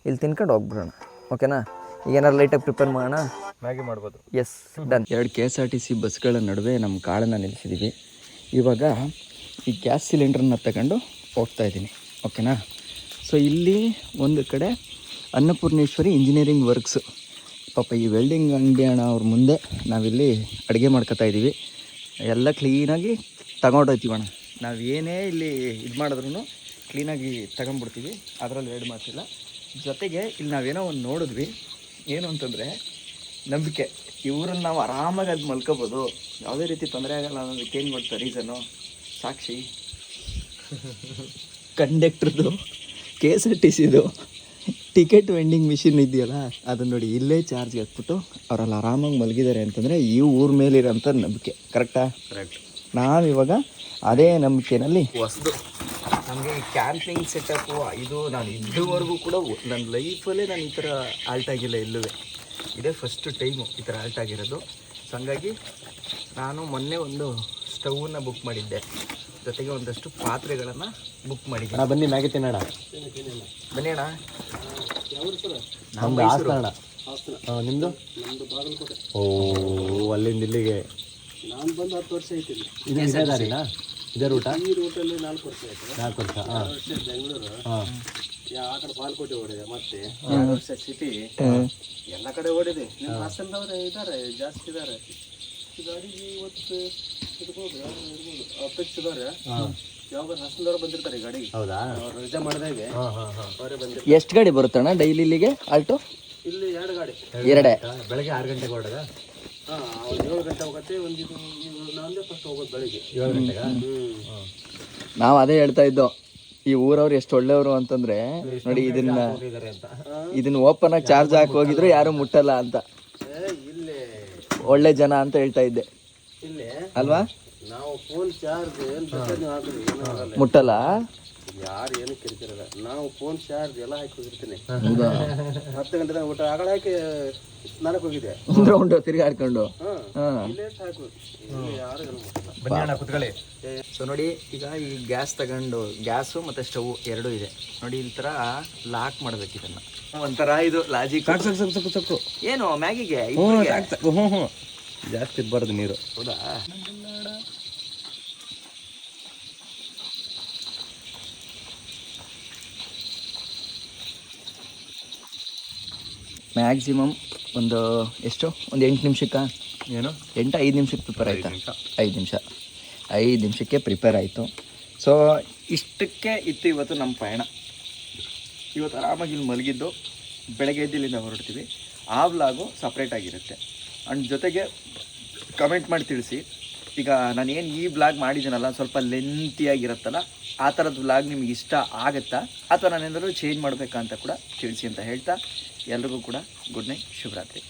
ಇಲ್ಲಿ ತಿನ್ಕೊಂಡು ಹೋಗ್ಬಿಡೋಣ. ಓಕೆನಾ? ಈಗ ಏನಾರು ಲೈಟಾಗಿ ಪ್ರಿಪೇರ್ ಮಾಡೋಣ, ಮ್ಯಾಗಿ ಮಾಡ್ಬೋದು. S, done. 2 KSRTC ಬಸ್ಗಳ ನಡುವೆ ನಮ್ಮ ಕಾಳನ್ನು ನಿಲ್ಲಿಸಿದ್ದೀವಿ. ಇವಾಗ ಈ ಗ್ಯಾಸ್ ಸಿಲಿಂಡ್ರನ್ನ ತಗೊಂಡು ಹೋಗ್ತಾ ಇದ್ದೀನಿ. ಓಕೆನಾ? ಸೊ ಇಲ್ಲಿ ಒಂದು ಕಡೆ ಅನ್ನಪೂರ್ಣೇಶ್ವರಿ ಇಂಜಿನಿಯರಿಂಗ್ ವರ್ಕ್ಸು. ಪಾಪ ಈ ವೆಲ್ಡಿಂಗ್ ಅಂಗಡಿ ಅಣ್ಣ ಅವ್ರ ಮುಂದೆ ನಾವಿಲ್ಲಿ ಅಡುಗೆ ಮಾಡ್ಕೊತಾ ಇದ್ದೀವಿ. ಎಲ್ಲ ಕ್ಲೀನಾಗಿ ತಗೊಂಡೋಗ್ತೀವಣ್ಣ. ನಾವು ಏನೇ ಇಲ್ಲಿ ಇದು ಮಾಡಿದ್ರೂ ಕ್ಲೀನಾಗಿ ತಗೊಂಬಿಡ್ತೀವಿ, ಅದರಲ್ಲಿ ಎರಡು ಮಾತಿಲ್ಲ. ಜೊತೆಗೆ ಇಲ್ಲಿ ನಾವೇನೋ ಒಂದು ನೋಡಿದ್ವಿ, ಏನು ಅಂತಂದರೆ ನಂಬಿಕೆ. ಇವ್ರನ್ನ ನಾವು ಆರಾಮಾಗಿ ಅದು ಮಲ್ಕೋಬೋದು, ಯಾವುದೇ ರೀತಿ ತೊಂದರೆ ಆಗಲ್ಲ ಅನ್ನೋದಕ್ಕೆ ಏನು ಗೊತ್ತಾ ರೀಸನು? ಸಾಕ್ಷಿ ಕಂಡಕ್ಟ್ರದ್ದು KSRTCದು ಟಿಕೆಟ್ ವೆಂಡಿಂಗ್ ಮಿಷಿನ್ ಇದೆಯಲ್ಲ, ಅದನ್ನು ನೋಡಿ, ಇಲ್ಲೇ ಚಾರ್ಜ್ ಹಾಕ್ಬಿಟ್ಟು ಅವರಲ್ಲಿ ಆರಾಮಾಗಿ ಮಲಗಿದ್ದಾರೆ ಅಂತಂದರೆ ಈ ಊರ ಮೇಲಿರೋಂಥ ನಂಬಿಕೆ. ಕರೆಕ್ಟಾ? ಕರೆಕ್ಟ್. ನಾವಿವಾಗ ಅದೇ ನಂಬಿಕೆಯಲ್ಲಿ ಹೊಸದು ನಮಗೆ ಈ ಕ್ಯಾಂಪಿಂಗ್ ಸೆಟಪ್ಪು ಇದು ನಾನು ಇದುವರೆಗೂ ಕೂಡ ನನ್ನ ಲೈಫಲ್ಲೇ ನಾನು ಈ ಥರ ಆಲ್ಟ್ ಆಗಿಲ್ಲ ಎಲ್ಲೂ. ಇದೇ ಫಸ್ಟ್ ಟೈಮು ಈ ಥರ ಆಲ್ಟ್ ಆಗಿರೋದು. ಸೊ ಹಂಗಾಗಿ ನಾನು ಮೊನ್ನೆ ಒಂದು ಸ್ಟವ್ನ ಬುಕ್ ಮಾಡಿದ್ದೆ, ಜೊತೆಗೆ ಒಂದಷ್ಟು ಪಾತ್ರೆಗಳನ್ನು ಬುಕ್ ಮಾಡಿದ್ದೆ. ಬನ್ನಿ ಮ್ಯಾಗಿ ತಿನ್ನೋಣ. ಬನ್ನಿ ಅಣ್ಣ. ನಮ್ದು ಹಾಸನ. ನಿಮ್ಮದು? ಓ, ಅಲ್ಲಿಂದ ಇಲ್ಲಿಗೆ ನಾನು ಬಂದು 10 ವರ್ಷ ಆಯ್ತು. ಇದೇ ದಾರಿನಾ? ಇದೇ ರೂಟ? ಈ ರೂಟಲ್ಲಿ 4 ವರ್ಷ ಆಯ್ತು. 4 ವರ್ಷ. ಹಾಂ, ವರ್ಷ ಬೆಂಗಳೂರು, ಹಾಂ, ಆ ಕಡೆ ಬಾಲ್ಕೋಟೆ ಓಡಿದೆ, ಮತ್ತೆ 2 ವರ್ಷ ಸಿಟಿ, ಎಲ್ಲ ಕಡೆ ಓಡಿದೆ. ನಿಮ್ಮ ಹಾಸನದವ್ರು ಇದ್ದಾರೆ, ಜಾಸ್ತಿ ಇದ್ದಾರೆ. ಗಾಡಿಗೆ ಇವತ್ತು ಇರ್ಬೋದು, ಯಾರು ಇರ್ಬೋದು, ಅಪೇಕ್ಷ ಇದ್ದಾರೆ. ಯಾವಾಗ ಹಾಸನದವ್ರು ಬಂದಿರ್ತಾರೆ ಈ ಗಾಡಿಗೆ. ಹೌದಾ? ಅವ್ರು ರಜೆ ಮಾಡಿದಾಗೆ ಅವರೇ ಬಂದಿರ್ತಾರೆ. ಎಷ್ಟು ಗಾಡಿ ಬರುತ್ತಣ್ಣ ಡೈಲಿ ಇಲ್ಲಿಗೆ ಆಲ್ಟೋ? ಇಲ್ಲಿ 2 ಗಾಡಿ. ಎರಡೇ? ಬೆಳಗ್ಗೆ 6 ಗಂಟೆಗೆ ಹೊರಡದ? ಹಾಂ, ಅವ್ರು 7 ಗಂಟೆ ಹೋಗುತ್ತೆ. ಒಂದು ನಾನೇ ಫಸ್ಟ್ ಹೋಗೋದು ಬೆಳಿಗ್ಗೆ 7 ಗಂಟೆಗೆ. ನಾವು ಅದೇ ಹೇಳ್ತಾ ಇದ್ದೋ, ಈ ಊರವ್ರು ಎಷ್ಟು ಒಳ್ಳೆಯವರು ಅಂತಂದ್ರೆ ನೋಡಿ, ಇದನ್ನ ಓಪನ್ ಆಗಿ ಚಾರ್ಜ್ ಹಾಕಿ ಹೋಗಿದ್ರು ಯಾರು ಮುಟ್ಟಲ್ಲ ಅಂತ. ಇಲ್ಲಿ ಒಳ್ಳೆ ಜನ ಅಂತ ಹೇಳ್ತಾ ಇದ್ದೆ ಇಲ್ಲಿ ಅಲ್ವಾ? ನಾವು ಫೋನ್ ಚಾರ್ಜ್ ಏನು ಬೇಕಾದ್ರೆ ನೀವು ಹಾಕಿರಿ, ಏನೂ ಆಗಲ್ಲ. ಮುಟ್ಟಲ್ಲ, ಯಾರು ಏನು ಕಿರಿಕಿರಲ್ಲ. ನಾವು ಫೋನ್ ಚಾರ್ಜ್ ಎಲ್ಲ ಹಾಕಿ ಹೋಗಿರ್ತೀನಿ. ಹೌದಾ? 10 ಗಂಟೆ ತನಕ ಊಟ ಆಗಳ ಹಾಕಿ ಸ್ನಾನಕ್ಕೆ ಹೋಗಿದ್ದೆ. ರೌಂಡ್ ತಿರುಗಾಡ್ಕೊಂಡು. ಇಲ್ಲೇ ಸಾಕು, ಇಲ್ಲಿ ಯಾರು ಏನು ಮಾಡಲ್ಲ. ಬನ್ನಿ ಅಣ್ಣ ಕುತ್ಕೊಳ್ಳಿ. ಸೊ ನೋಡಿ, ಈಗ ಈ ಗ್ಯಾಸ್ ತಗೊಂಡು, ಗ್ಯಾಸು ಮತ್ತು ಸ್ಟವ್ ಎರಡೂ ಇದೆ ನೋಡಿ, ಈ ಥರ ಲಾಕ್ ಮಾಡ್ಬೇಕು ಇದನ್ನ. ಒಂಥರ ಇದು ಲಾಜಿಕ್. ಸಾಕು ಏನು ಮ್ಯಾಗಿಗೆ? ಹ್ಞೂ ಜಾಸ್ತಿ ಇರಬಾರ್ದು ನೀರು. ಹೌದಾ? ಮ್ಯಾಕ್ಸಿಮಮ್ ಒಂದು ಎಷ್ಟು, ಒಂದು 8 ನಿಮಿಷಕ್ಕೆ, ಏನು 5 ನಿಮಿಷಕ್ಕೆ ಪ್ರಿಪೇರ್ ಆಯಿತಾ? 5 ನಿಮಿಷಕ್ಕೆ ಪ್ರಿಪೇರ್ ಆಯಿತು. ಸೊ ಇಷ್ಟಕ್ಕೆ ಇತ್ತು ಇವತ್ತು ನಮ್ಮ ಪಯಣ. ಇವತ್ತು ಆರಾಮಾಗಿ ಇಲ್ಲಿ ಮಲಗಿದ್ದು, ಬೆಳಗ್ಗೆ ಎದ್ದು ಇಲ್ಲಿಂದ ಹೊರಡ್ತೀವಿ. ಆ ವ್ಲಾಗು ಸಪ್ರೇಟಾಗಿರುತ್ತೆ. ಆ್ಯಂಡ್ ಜೊತೆಗೆ ಕಮೆಂಟ್ ಮಾಡಿ ತಿಳಿಸಿ, ಈಗ ನಾನೇನು ಈ ವ್ಲಾಗ್ ಮಾಡಿದ್ದೀನಲ್ಲ ಸ್ವಲ್ಪ ಲೆಂತಿಯಾಗಿರುತ್ತಲ್ಲ, ಆ ಥರದ ವ್ಲಾಗ್ ನಿಮ್ಗೆ ಇಷ್ಟ ಆಗುತ್ತಾ ಅಥವಾ ನಾನೇನಾದರೂ ಚೇಂಜ್ ಮಾಡಬೇಕಾ ಅಂತ ಕೂಡ ತಿಳಿಸಿ ಅಂತ ಹೇಳ್ತಾ, ಎಲ್ರಿಗೂ ಕೂಡ ಗುಡ್ ನೈಟ್, ಶುಭರಾತ್ರಿ.